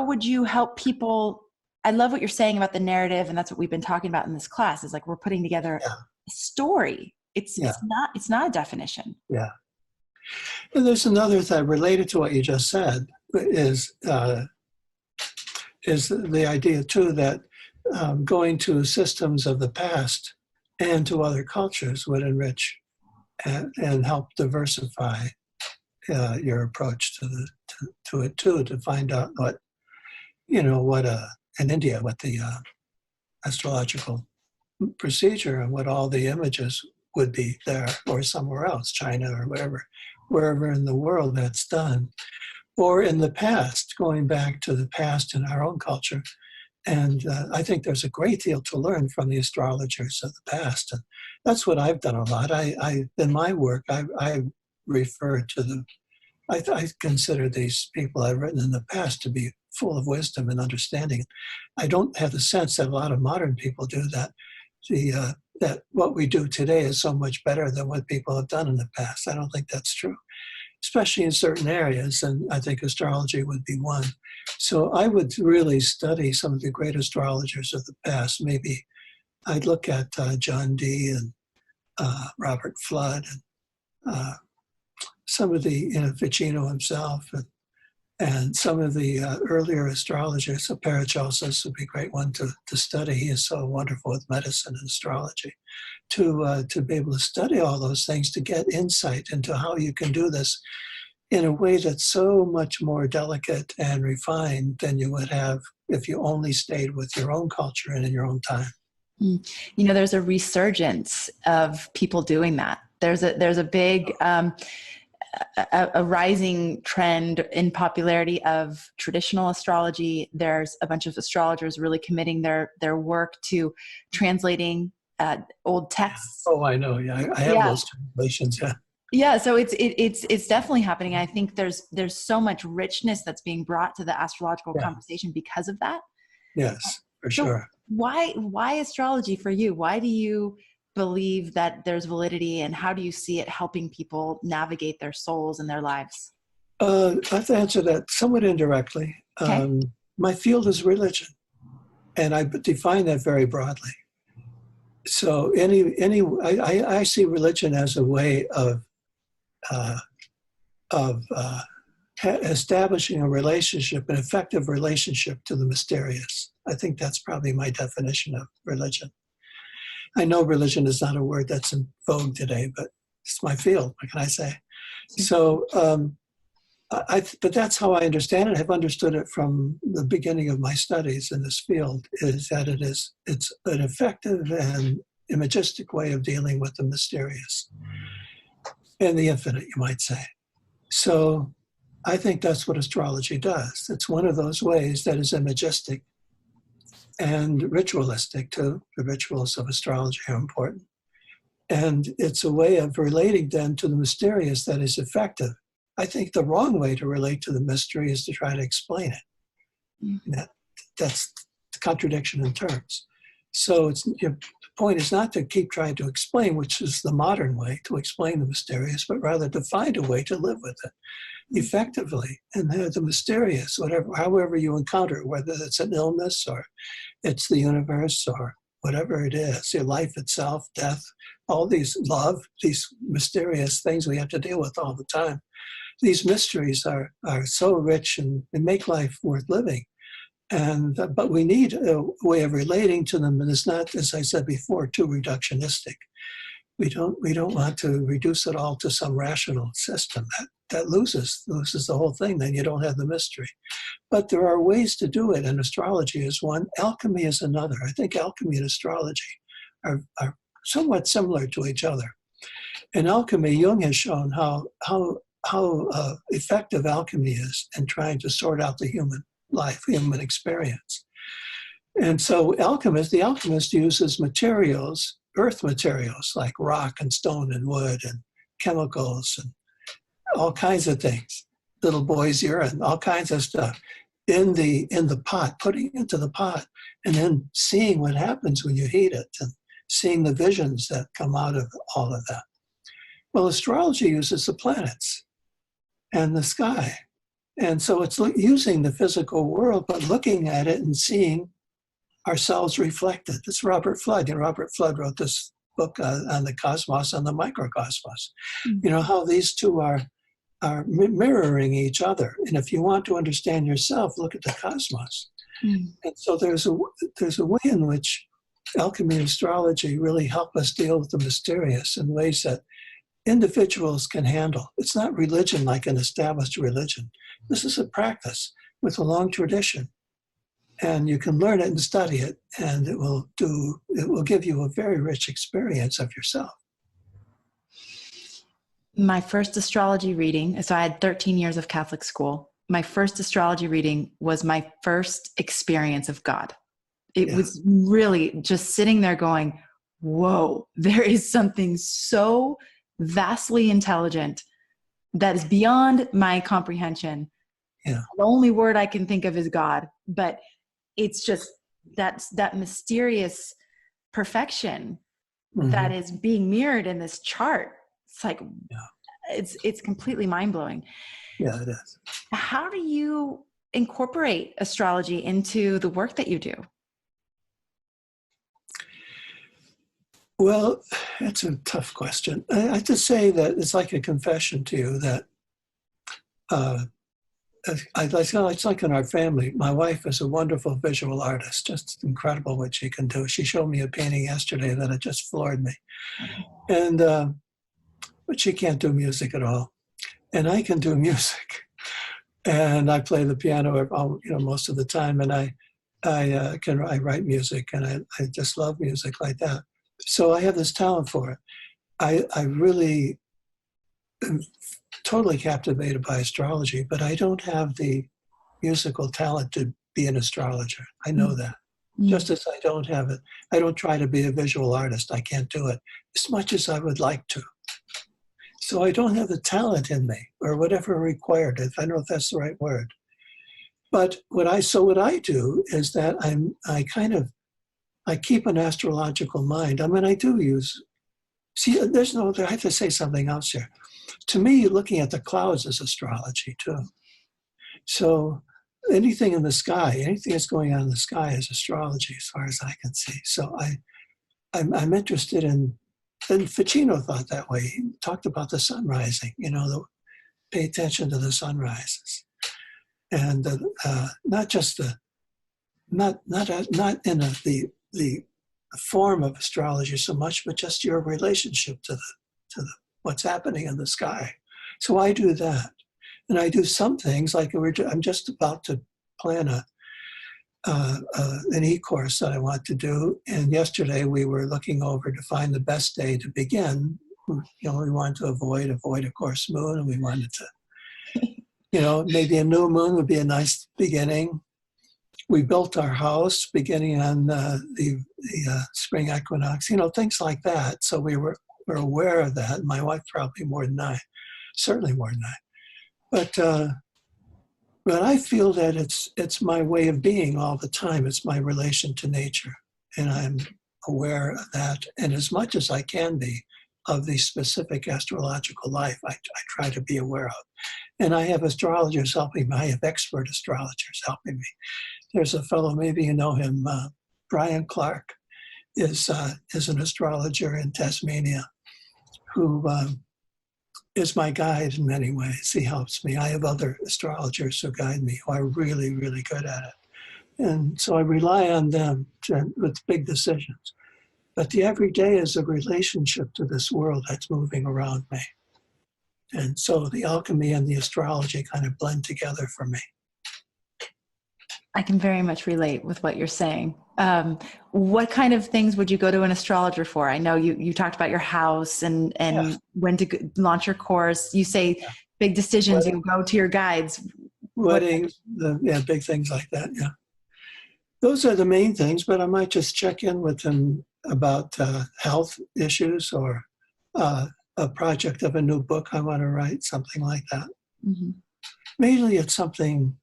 would you help people? I love what you're saying about the narrative, and that's what we've been talking about in this class, is like we're putting together a story. It's not a definition. Yeah. And there's another thing related to what you just said is the idea too that going to systems of the past and to other cultures would enrich and help diversify your approach to it too, to find out what in India, what the astrological procedure and what all the images would be there, or somewhere else, China or wherever in the world that's done, or in the past, going back to the past in our own culture And I think there's a great deal to learn from the astrologers of the past. And that's what I've done a lot. In my work, I refer to I consider these people I've written in the past to be full of wisdom and understanding. I don't have the sense that a lot of modern people do that. That what we do today is so much better than what people have done in the past. I don't think that's true, especially in certain areas, and I think astrology would be one. So I would really study some of the great astrologers of the past. Maybe I'd look at John Dee and Robert Flood and some of the, Ficino himself, and some of the earlier astrologers. So Paracelsus would be a great one to study. He is so wonderful with medicine and astrology. To be able to study all those things, to get insight into how you can do this in a way that's so much more delicate and refined than you would have if you only stayed with your own culture and in your own time. There's a resurgence of people doing that. There's a big a rising trend in popularity of traditional astrology. There's a bunch of astrologers really committing their work to translating old texts. Oh, I know. Yeah, I have those translations. Yeah. Yeah, so it's definitely happening. I think there's so much richness that's being brought to the astrological conversation because of that. Yes, for sure. Why astrology for you? Why do you believe that there's validity, and how do you see it helping people navigate their souls and their lives? I have to answer that somewhat indirectly. Okay. My field is religion, and I define that very broadly. So I see religion as a way of establishing a relationship, an effective relationship to the mysterious. I think that's probably my definition of religion. I know religion is not a word that's in vogue today, but it's my field. What can I say? So, but that's how I understand it. I've understood it from the beginning of my studies in this field, is that it's an effective and imagistic way of dealing with the mysterious and the infinite, you might say. So I think that's what astrology does. It's one of those ways that is imagistic and ritualistic too. The rituals of astrology are important. And it's a way of relating then to the mysterious that is effective. I think the wrong way to relate to the mystery is to try to explain it. Mm-hmm. That's the contradiction in terms. So the point is not to keep trying to explain, which is the modern way to explain the mysterious, but rather to find a way to live with it effectively. And the mysterious, however you encounter it, whether it's an illness or it's the universe or whatever it is, your life itself, death, all these these mysterious things we have to deal with all the time. These mysteries are so rich and make life worth living. But we need a way of relating to them, and it's not, as I said before, too reductionistic. We don't want to reduce it all to some rational system. That loses the whole thing. Then you don't have the mystery. But there are ways to do it, and astrology is one. Alchemy is another. I think alchemy and astrology are somewhat similar to each other. In alchemy, Jung has shown how effective alchemy is in trying to sort out the human life, human experience. And so the alchemist uses materials, earth materials like rock and stone and wood and chemicals and all kinds of things, little boy's urine, all kinds of stuff in the pot, putting it into the pot, and then seeing what happens when you heat it and seeing the visions that come out of all of that. Well, astrology uses the planets and the sky. And so it's using the physical world, but looking at it and seeing ourselves reflected. It's Robert Flood. Robert Flood wrote this book on the cosmos and the microcosmos. Mm-hmm. How these two are mirroring each other. And if you want to understand yourself, look at the cosmos. Mm-hmm. And so there's a way in which alchemy and astrology really help us deal with the mysterious in ways that individuals can handle. It's not religion like an established religion. This is a practice with a long tradition. And you can learn it and study it, and it will give you a very rich experience of yourself. My first astrology reading, so I had 13 years of Catholic school. My first astrology reading was my first experience of God. It was really just sitting there going, whoa, there is something so vastly intelligent that is beyond my comprehension. Yeah. The only word I can think of is God, but it's just that mysterious perfection that is being mirrored in this chart. It's like, it's completely mind-blowing. Yeah, it is. How do you incorporate astrology into the work that you do? Well, that's a tough question. I have to say that it's like a confession to you that it's like in our family. My wife is a wonderful visual artist, just incredible what she can do. She showed me a painting yesterday that it just floored me. And but she can't do music at all, and I can do music, and I play the piano, most of the time, and I write music, and I just love music like that. So I have this talent for it. I really am totally captivated by astrology, but I don't have the musical talent to be an astrologer. I know that. Just as I don't have it, I don't try to be a visual artist. I can't do it as much as I would like to. So I don't have the talent in me, or whatever required. I don't know if that's the right word. But what I do is that I keep an astrological mind. I mean, I do use. See, I have to say something else here. To me, looking at the clouds is astrology too. So anything in the sky, anything that's going on in the sky is astrology as far as I can see. So I'm interested in, and Ficino thought that way. He talked about the sun rising, pay attention to the sunrises. And not just not in the form of astrology so much, but just your relationship to the what's happening in the sky. So I do that, and I do some things like I'm just about to plan an e-course that I want to do. And yesterday we were looking over to find the best day to begin. We wanted to avoid of course moon, and we wanted to, maybe a new moon would be a nice beginning. We built our house beginning on the spring equinox, things like that. So we're aware of that. My wife probably more than I, certainly more than I. But I feel that it's my way of being all the time. It's my relation to nature, and I'm aware of that. And as much as I can be of the specific astrological life, I try to be aware of. And I have astrologers helping me. I have expert astrologers helping me. There's a fellow, maybe you know him, Brian Clark, is an astrologer in Tasmania who is my guide in many ways. He helps me. I have other astrologers who guide me who are really, really good at it. And so I rely on them with big decisions. But the everyday is a relationship to this world that's moving around me. And so the alchemy and the astrology kind of blend together for me. I can very much relate with what you're saying. What kind of things would you go to an astrologer for? I know you talked about your house and when to launch your course. You say big decisions, you go to your guides. Weddings, big things like that, yeah. Those are the main things, but I might just check in with them about health issues or a project of a new book I want to write, something like that. Mm-hmm. Mainly it's something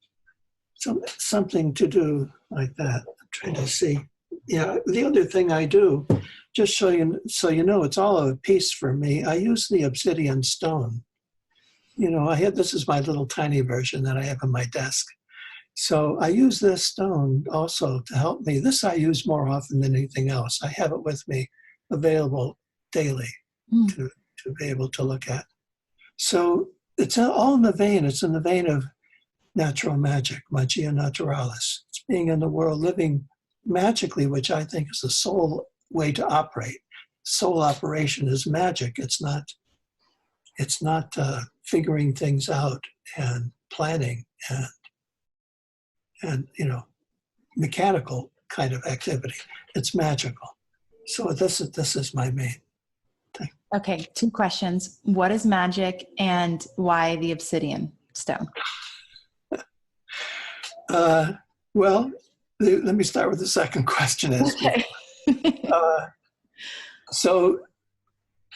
to do like that. I'm trying to see. Yeah, the other thing I do, just so you know, it's all of a piece for me. I use the obsidian stone. This is my little tiny version that I have on my desk. So I use this stone also to help me. This I use more often than anything else. I have it with me available daily to be able to look at. So it's all in the vein. It's in the vein of natural magic, magia naturalis. It's being in the world, living magically, which I think is the soul way to operate. Soul operation is magic. It's not figuring things out and planning and mechanical kind of activity. It's magical. So this is my main thing. Okay, 2 questions. What is magic, and why the obsidian stone? Well, let me start with the second question. Okay. So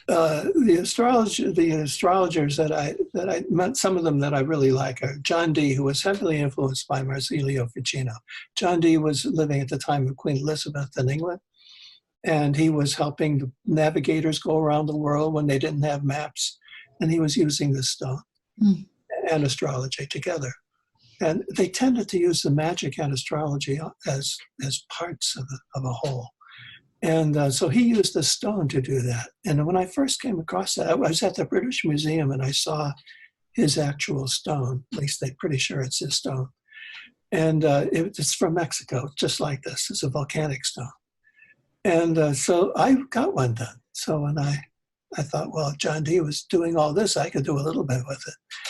the astrologers that I met, some of them that I really like are John Dee, who was heavily influenced by Marsilio Ficino. John Dee was living at the time of Queen Elizabeth in England, and he was helping the navigators go around the world when they didn't have maps, and he was using this stone and astrology together. And they tended to use the magic and astrology as parts of a whole. And so he used the stone to do that. And when I first came across that, I was at the British Museum and I saw his actual stone. At least they're pretty sure it's his stone. And it's from Mexico, just like this. It's a volcanic stone. And so I got one done. So when I thought, well, John Dee was doing all this, I could do a little bit with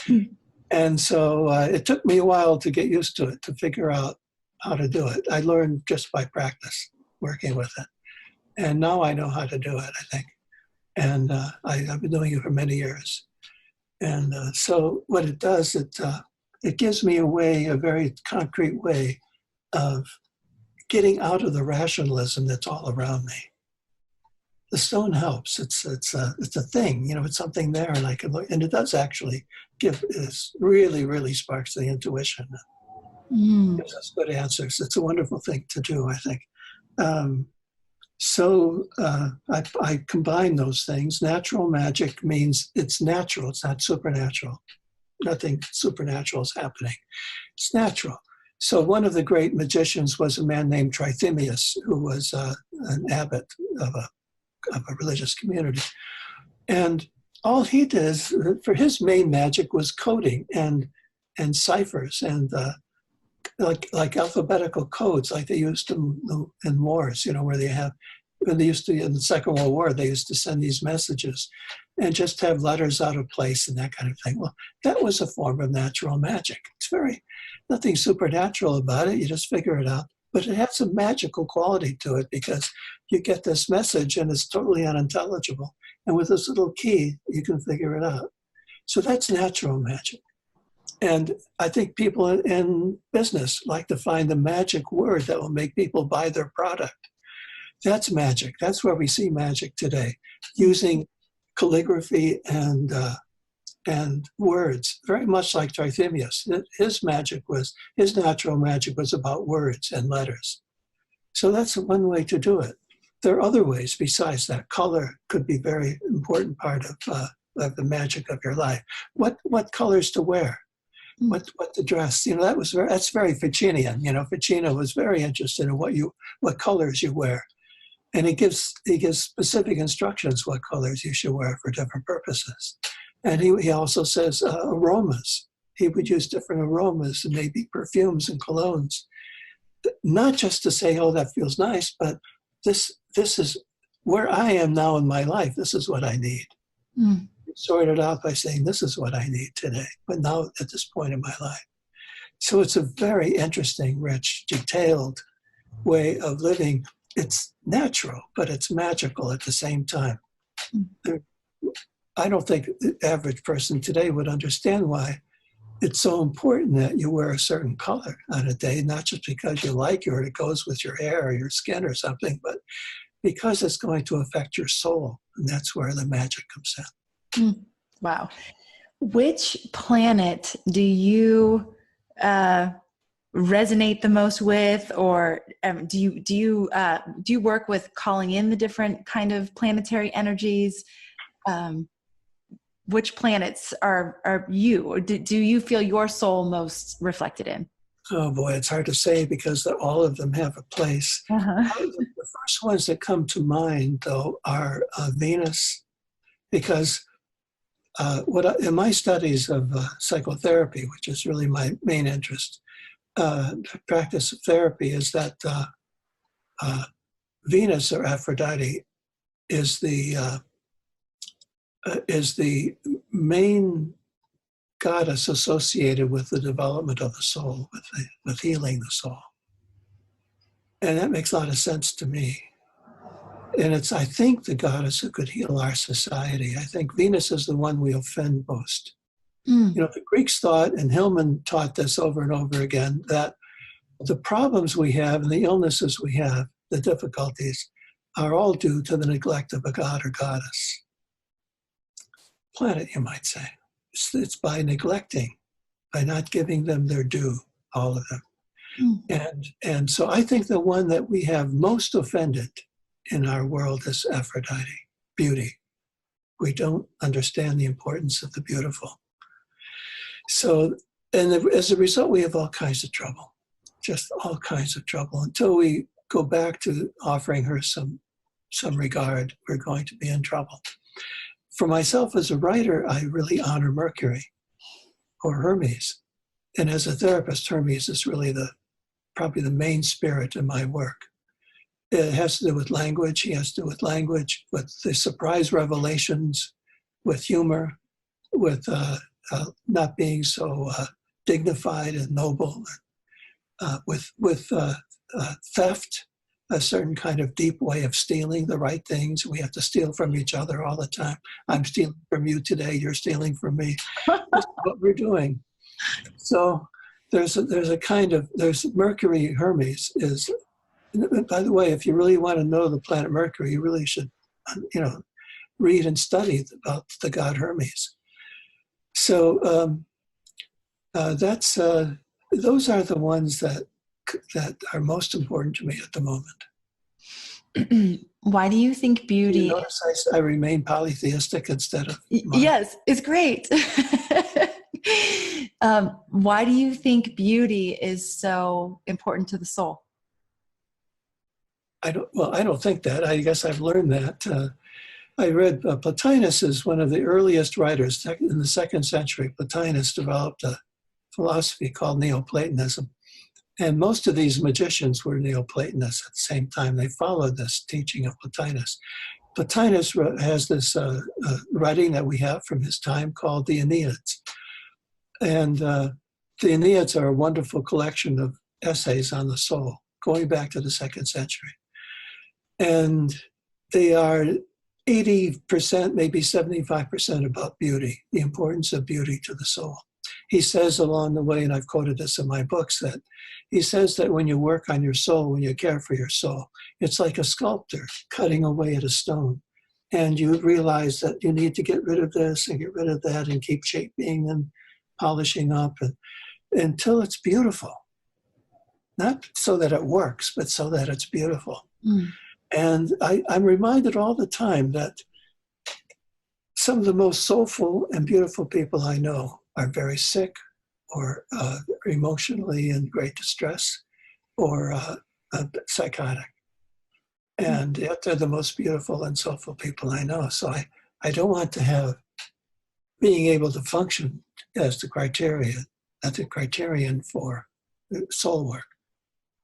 it. And so it took me a while to get used to it, to figure out how to do it. I learned just by practice, working with it. And now I know how to do it, I think. And I've been doing it for many years. And so what it does, it gives me a very concrete way of getting out of the rationalism that's all around me. The stone helps. It's a thing, it's something there, and I can look, and it does actually really sparks the intuition. Gives us good answers. It's a wonderful thing to do, I think. So I combine those things. Natural magic means it's natural. It's not supernatural. Nothing supernatural is happening. It's natural. So one of the great magicians was a man named Trithemius, who was an abbot of a religious community. And all he did for his main magic was coding and ciphers and like alphabetical codes, like they used in wars, where when they used to, in the Second World War, they used to send these messages and just have letters out of place and that kind of thing. Well, that was a form of natural magic. It's nothing supernatural about it. You just figure it out. But it has a magical quality to it because you get this message and it's totally unintelligible. And with this little key, you can figure it out. So that's natural magic. And I think people in business like to find the magic word that will make people buy their product. That's magic. That's where we see magic today, using calligraphy and words, very much like Trithemius. His natural magic was about words and letters. So that's one way to do it. There are other ways besides that. Color could be a very important part of the magic of your life. What colors to wear? What to dress? That's very Ficinian. Ficino was very interested in what colors you wear. And he gives specific instructions what colors you should wear for different purposes. And he also says aromas. He would use different aromas and maybe perfumes and colognes. Not just to say, oh, that feels nice, but this is where I am now in my life. This is what I need. Sort it out by saying, this is what I need today, but now at this point in my life. So it's a very interesting, rich, detailed way of living. It's natural, but it's magical at the same time. I don't think the average person today would understand why it's so important that you wear a certain color on a day, not just because you like it or it goes with your hair or your skin or something, but because it's going to affect your soul. And that's where the magic comes in. Wow. Which planet do you resonate the most with, or do you work with calling in the different kind of planetary energies? Which planets are you, or do you feel your soul most reflected in? Oh boy, it's hard to say because all of them have a place. The first ones that come to mind, though, are Venus, because in my studies of psychotherapy, which is really my main interest, the practice of therapy, is that Venus, or Aphrodite, is the main goddess associated with the development of the soul, with healing the soul. And that makes a lot of sense to me. And it's, I think, the goddess who could heal our society. I think Venus is the one we offend most. The Greeks thought, and Hillman taught this over and over again, that the problems we have and the illnesses we have, the difficulties, are all due to the neglect of a god or goddess. Planet, you might say. It's by neglecting, by not giving them their due, all of them. And so I think the one that we have most offended in our world is Aphrodite, beauty. We don't understand the importance of the beautiful. So, and as a result, we have all kinds of trouble, just all kinds of trouble. Until we go back to offering her some regard, we're going to be in trouble. For myself as a writer, I really honor Mercury or Hermes. And as a therapist, Hermes is really probably the main spirit in my work. It has to do with language. He has to do with language, with the surprise revelations, with humor, with not being so dignified and noble, with theft, a certain kind of deep way of stealing the right things. We have to steal from each other all the time. I'm stealing from you today. You're stealing from me. That's what we're doing. So there's Mercury. Hermes is. By the way, if you really want to know the planet Mercury, you really should, read and study about the god Hermes. So those are the ones that are most important to me at the moment. Why do you think beauty? You notice I remain polytheistic instead of Yes, it's great. Why do you think beauty is so important to the soul? I don't think that. I guess I've learned that. I read Plotinus is one of the earliest writers in the 2nd century. Plotinus developed a philosophy called Neoplatonism. And most of these magicians were Neoplatonists at the same time. They followed this teaching of Plotinus. Plotinus has this writing that we have from his time called the Aeneads. And the Aeneads are a wonderful collection of essays on the soul, going back to the 2nd century. And they are 80%, maybe 75% about beauty, the importance of beauty to the soul. He says along the way, and I've quoted this in my books, that he says that when you work on your soul, when you care for your soul, it's like a sculptor cutting away at a stone. And you realize that you need to get rid of this and get rid of that and keep shaping and polishing up until it's beautiful. Not so that it works, but so that it's beautiful. And I'm reminded all the time that some of the most soulful and beautiful people I know are very sick or emotionally in great distress or psychotic. And yet they're the most beautiful and soulful people I know. So I don't want to have being able to function as the criterion for soul work.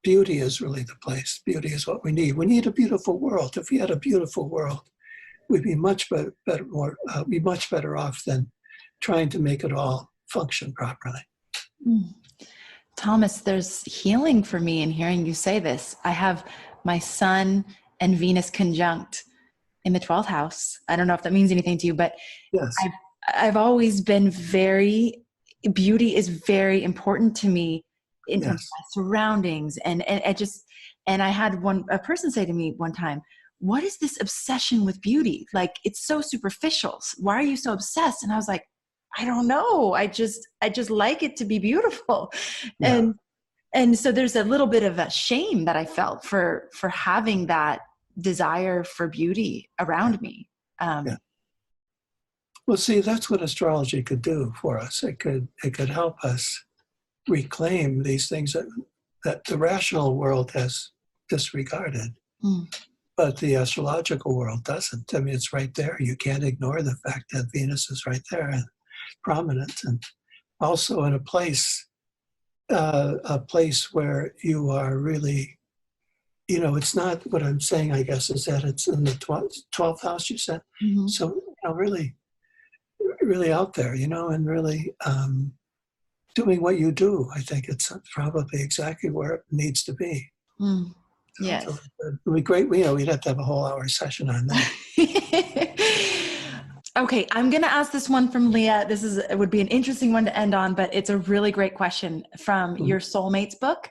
Beauty is really the place. Beauty is what we need. We need a beautiful world. If we had a beautiful world, we'd be much better off than trying to make it all function properly. Thomas, there's healing for me in hearing you say this. I have my Sun and Venus conjunct in the 12th house. I don't know if that means anything to you, but yes. I've always been beauty is very important to me in terms of my surroundings. And I had a person say to me one time, what is this obsession with beauty? Like, it's so superficial. Why are you so obsessed? And I was like, I don't know. I just like it to be beautiful. Yeah. And so there's a little bit of a shame that I felt for having that desire for beauty around me. Well, see, that's what astrology could do for us. It could help us reclaim these things that the rational world has disregarded. But the astrological world doesn't. I mean, it's right there. You can't ignore the fact that Venus is right there and prominent, and also in a place where you are really, it's not what I'm saying, I guess, is that it's in the 12th house, you said. Mm-hmm. So, really, really out there, and really doing what you do. I think it's probably exactly where it needs to be. Yes. So it would be great. We'd have to have a whole hour session on that. Okay, I'm going to ask this one from Leah. It would be an interesting one to end on, but it's a really great question from your Soulmates book.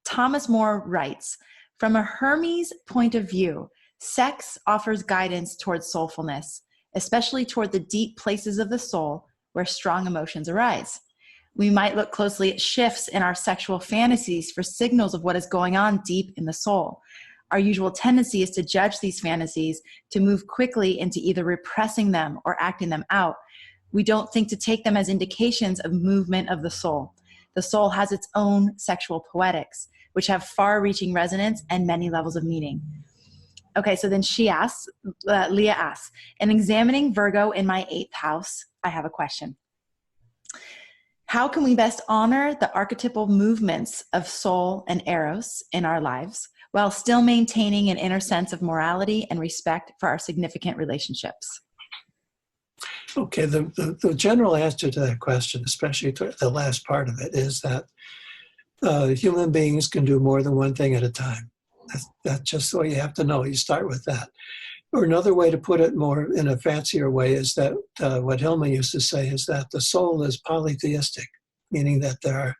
Thomas More writes, from a Hermes point of view, sex offers guidance towards soulfulness, especially toward the deep places of the soul where strong emotions arise. We might look closely at shifts in our sexual fantasies for signals of what is going on deep in the soul. Our usual tendency is to judge these fantasies, to move quickly into either repressing them or acting them out. We don't think to take them as indications of movement of the soul. The soul has its own sexual poetics, which have far-reaching resonance and many levels of meaning. Okay, so then Leah asks, in examining Virgo in my 8th house, I have a question. How can we best honor the archetypal movements of soul and eros in our lives while still maintaining an inner sense of morality and respect for our significant relationships? Okay, the general answer to that question, especially to the last part of it, is that human beings can do more than one thing at a time. That's just what you have to know. You start with that. Or another way to put it more in a fancier way is that what Hillman used to say is that the soul is polytheistic, meaning that there are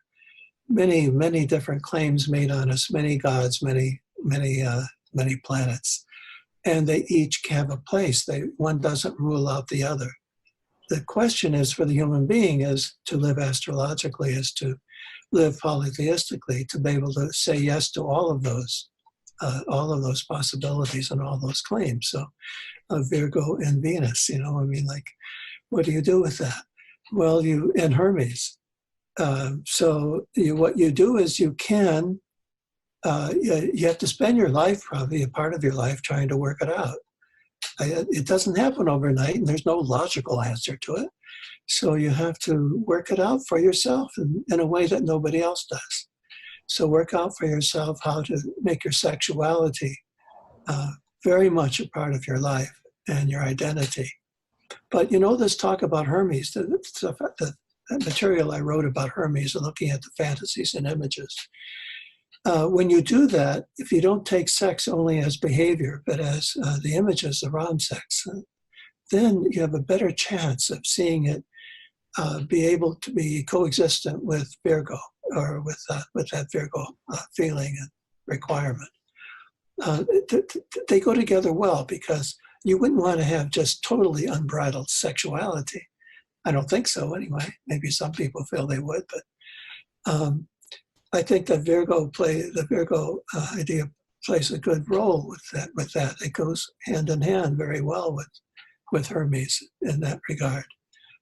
many, many different claims made on us, many gods, many planets, and they each have a place. One doesn't rule out the other. The question is for the human being is to live astrologically, is to live polytheistically, to be able to say yes to all of those possibilities and all those claims. So Virgo and Venus, what do you do with that? Well, and Hermes. What you do is you have to spend your life, probably a part of your life, trying to work it out. It doesn't happen overnight, and there's no logical answer to it. So you have to work it out for yourself in a way that nobody else does. So work out for yourself how to make your sexuality very much a part of your life and your identity. But this talk about Hermes, the material I wrote about Hermes and looking at the fantasies and images. When you do that, if you don't take sex only as behavior, but as the images around sex, then you have a better chance of seeing it be able to be coexistent with Virgo, or with that Virgo feeling and requirement. They go together well, because you wouldn't want to have just totally unbridled sexuality. I don't think so anyway. Maybe some people feel they would, but I think that the Virgo idea plays a good role with that. It goes hand in hand very well with Hermes in that regard.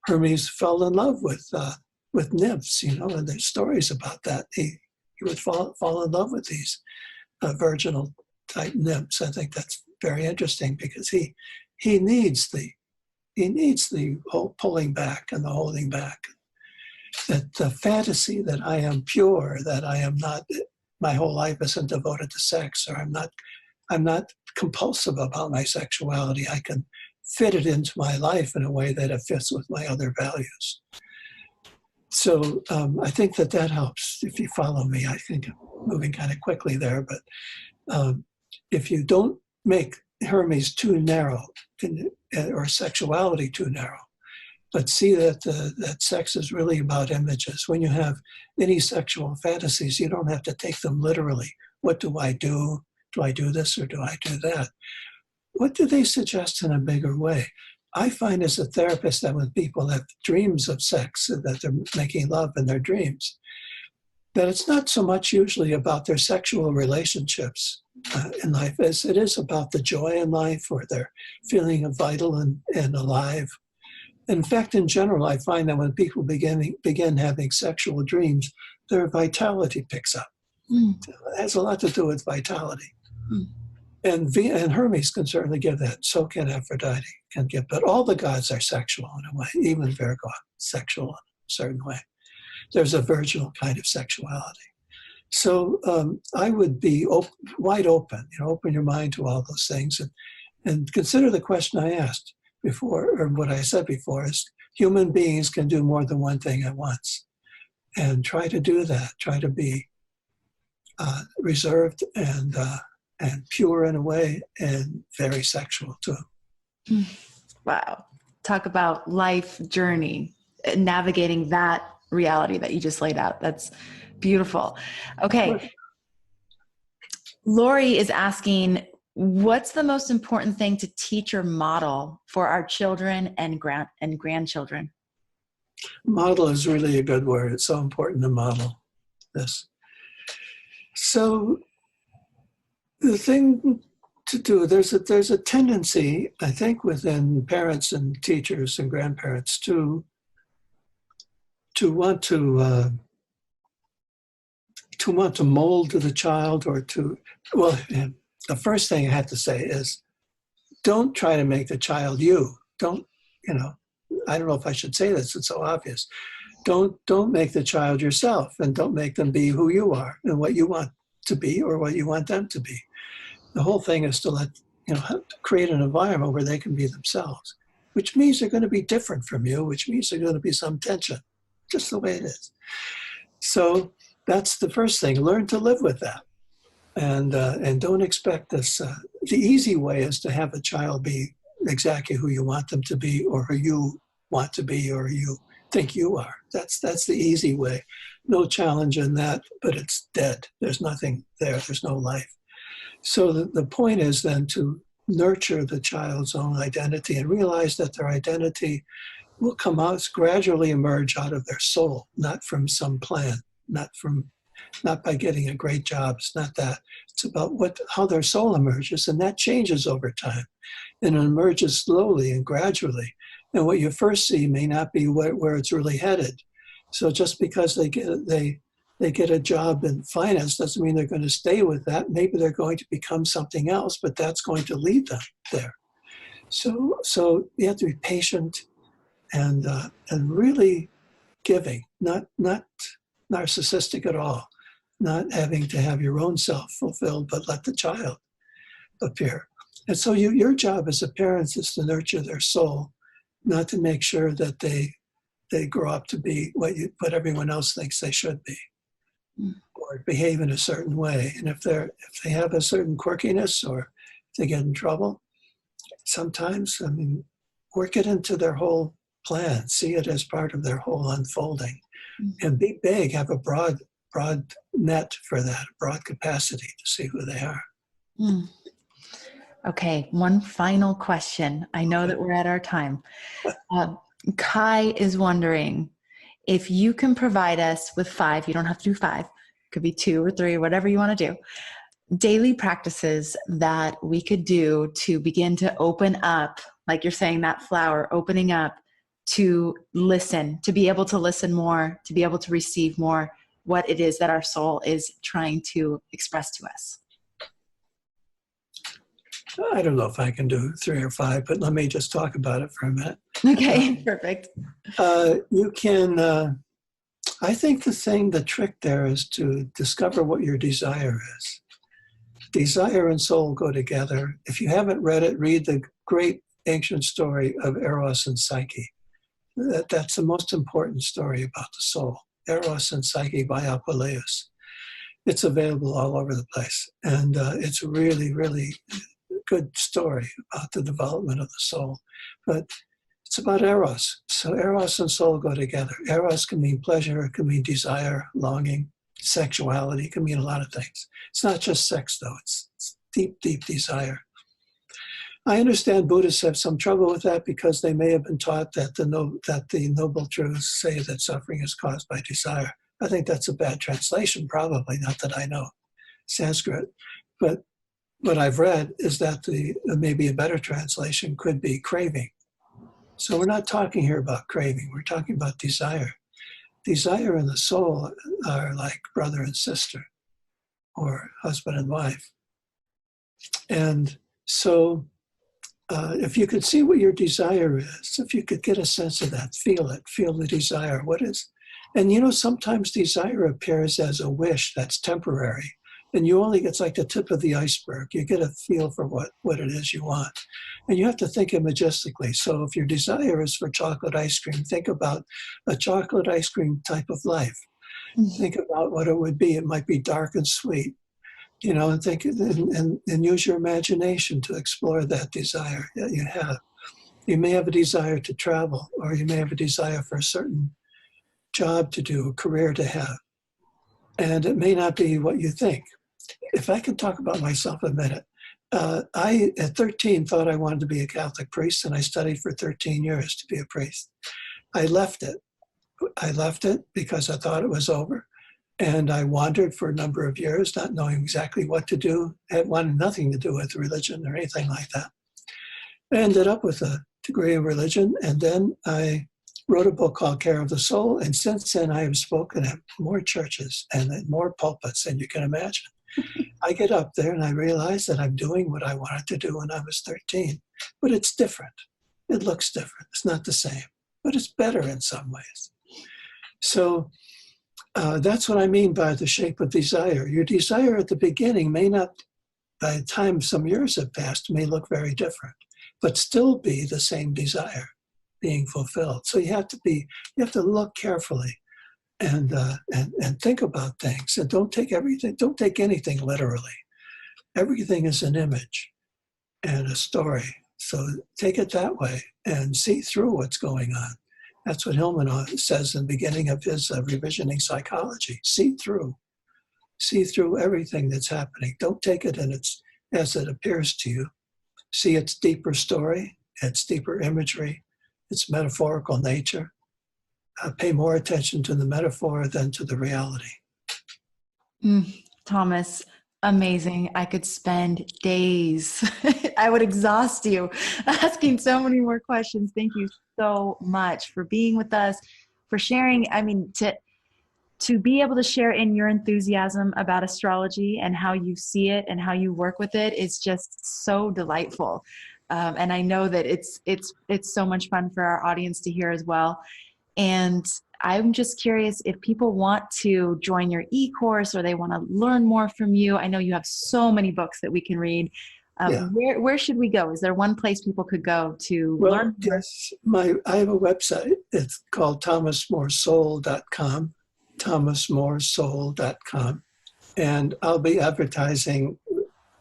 Hermes fell in love with nymphs, and there's stories about that. He would fall in love with these virginal type nymphs. I think that's very interesting, because he needs the whole pulling back and the holding back. That the fantasy that I am pure, that I am not, my whole life isn't devoted to sex, or I'm not compulsive about my sexuality. I can fit it into my life in a way that it fits with my other values. So I think that helps, if you follow me. I think I'm moving kind of quickly there, but if you don't make Hermes too narrow, or sexuality too narrow, but see that sex is really about images. When you have any sexual fantasies, you don't have to take them literally. What do I do? Do I do this or do I do that? What do they suggest in a bigger way? I find as a therapist that when people have dreams of sex, that they're making love in their dreams, that it's not so much usually about their sexual relationships in life as it is about the joy in life, or their feeling of vital and alive. In fact, in general, I find that when people begin having sexual dreams, their vitality picks up. It has a lot to do with vitality. And Hermes can certainly give that. So can Aphrodite can give. But all the gods are sexual in a way. Even Virgo, sexual in a certain way. There's a virginal kind of sexuality. So I would be wide open. Open your mind to all those things, and consider the question I asked before, or what I said before, is human beings can do more than one thing at once. And try to do that. Try to be reserved and pure in a way, and very sexual too. Wow. Talk about life journey, navigating that reality that you just laid out. That's Beautiful. Okay. Lori is asking, what's the most important thing to teach or model for our children and grandchildren? Model is really a good word. It's so important to model this. So the thing to do, there's a tendency, I think, within parents and teachers and grandparents to want to mold the child, or well, the first thing I have to say is, don't try to make the child you. Don't, I don't know if I should say this, it's so obvious. Don't make the child yourself, and don't make them be who you are and what you want to be or what you want them to be. The whole thing is to create an environment where they can be themselves, which means they're going to be different from you, which means there's going to be some tension, just the way it is. So that's the first thing. Learn to live with that, and don't expect this. The easy way is to have a child be exactly who you want them to be, or who you want to be, or you think you are. That's the easy way. No challenge in that, but it's dead. There's nothing there. There's no life. So the point is then to nurture the child's own identity and realize that their identity will come out, gradually emerge out of their soul, not from some plan, not by getting a great job. It's not that. It's about how their soul emerges, and that changes over time, and it emerges slowly and gradually. And what you first see may not be where it's really headed. So just because they get a job in finance doesn't mean they're going to stay with that. Maybe they're going to become something else, but that's going to lead them there. So you have to be patient and really giving, not narcissistic at all, not having to have your own self fulfilled, but let the child appear. And so your job as a parent is to nurture their soul, not to make sure that they grow up to be what everyone else thinks they should be, or behave in a certain way. And if they have a certain quirkiness, or if they get in trouble, sometimes, work it into their whole plan, see it as part of their whole unfolding, and be big, have a broad net for that, broad capacity to see who they are. Okay, one final question. I know that we're at our time. Kai is wondering if you can provide us with 5, you don't have to do 5, it could be 2 or 3, whatever you want to do, daily practices that we could do to begin to open up, like you're saying, that flower, opening up to listen, to be able to listen more, to be able to receive more what it is that our soul is trying to express to us. I don't know if I can do 3 or 5, but let me just talk about it for a minute. Okay, perfect. You can, I think the trick there is to discover what your desire is. Desire and soul go together. If you haven't read it, read the great ancient story of Eros and Psyche. That's the most important story about the soul. Eros and Psyche by Apuleius. It's available all over the place. And it's a really, really good story about the development of the soul. But it's about Eros. So Eros and soul go together. Eros can mean pleasure, it can mean desire, longing, sexuality, it can mean a lot of things. It's not just sex, though. It's deep, deep desire. I understand Buddhists have some trouble with that because they may have been taught that the noble truths say that suffering is caused by desire. I think that's a bad translation, probably, not that I know Sanskrit. But what I've read is that maybe a better translation could be craving. So we're not talking here about craving, we're talking about desire. Desire and the soul are like brother and sister, or husband and wife. And so if you could see what your desire is, if you could get a sense of that, feel the desire, what is, and sometimes desire appears as a wish that's temporary, and it's like the tip of the iceberg. You get a feel for what it is you want, and you have to think imagistically. So if your desire is for chocolate ice cream, think about a chocolate ice cream type of life. Think about what it would be. It might be dark and sweet. And think and use your imagination to explore that desire that you have. You may have a desire to travel, or you may have a desire for a certain job to do, a career to have. and it may not be what you think. If I can talk about myself a minute, I, at 13, thought I wanted to be a Catholic priest, and I studied for 13 years to be a priest. I left it. I left it because I thought it was over. And I wandered for a number of years, not knowing exactly what to do. It wanted nothing to do with religion or anything like that. I ended up with a degree in religion, and then I wrote a book called Care of the Soul. And since then, I have spoken at more churches and at more pulpits than you can imagine. I get up there and I realize that I'm doing what I wanted to do when I was 13, but it's different. It looks different. It's not the same, but it's better in some ways. So that's what I mean by the shape of desire. Your desire at the beginning may not, by the time some years have passed, may look very different, but still be the same desire being fulfilled. So you have to look carefully and think about things, and don't take anything literally. Everything is an image and a story. So take it that way and see through what's going on. That's what Hillman says in the beginning of his revisioning psychology. See through everything that's happening. Don't take it as it appears to you. See its deeper story, its deeper imagery, its metaphorical nature. Pay more attention to the metaphor than to the reality. Thomas, amazing. I could spend days. I would exhaust you asking so many more questions. Thank you so much for being with us, for sharing. I mean, to be able to share in your enthusiasm about astrology and how you see it and how you work with it is just so delightful. And I know that it's so much fun for our audience to hear as well. And I'm just curious if people want to join your e-course or they want to learn more from you. I know you have so many books that we can read. Where should we go? Is there one place people could go to learn more? Yes, I have a website. It's called thomasmoresoul.com, thomasmoresoul.com. And I'll be advertising.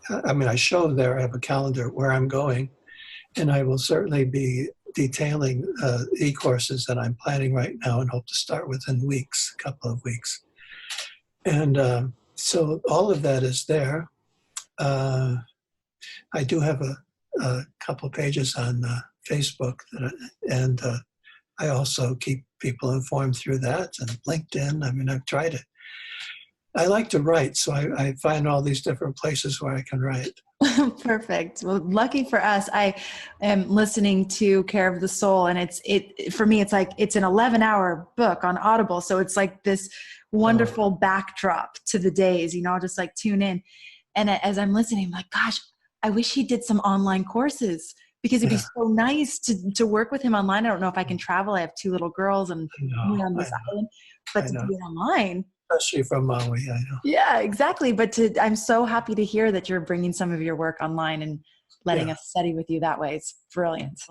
I show there, I have a calendar where I'm going, and I will certainly be detailing e-courses that I'm planning right now and hope to start within weeks, a couple of weeks. And so all of that is there. I do have a couple of pages on Facebook, and I also keep people informed through that, and LinkedIn. I've tried it. I like to write, so I find all these different places where I can write. Perfect. Well, lucky for us, I am listening to Care of the Soul, and for me, it's like it's an 11-hour book on Audible. So it's like this wonderful backdrop to the days, I'll just like tune in. And as I'm listening, I'm like, gosh, I wish he did some online courses, because it'd be so nice to work with him online. I don't know if I can travel. I have 2 little girls and me on this island, but to do it online. Especially from Maui, I know. Yeah, exactly. But I'm so happy to hear that you're bringing some of your work online and letting us study with you that way. It's brilliant.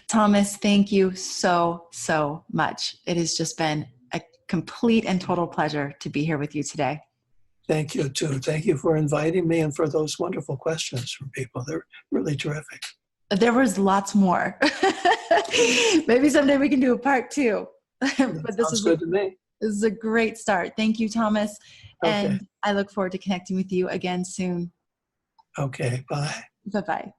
Thomas, thank you so, so much. It has just been a complete and total pleasure to be here with you today. Thank you, too. Thank you for inviting me and for those wonderful questions from people. They're really terrific. There was lots more. Maybe someday we can do a part 2. But this is good to me. This is a great start. Thank you, Thomas. Okay. And I look forward to connecting with you again soon. Okay, bye. Bye-bye.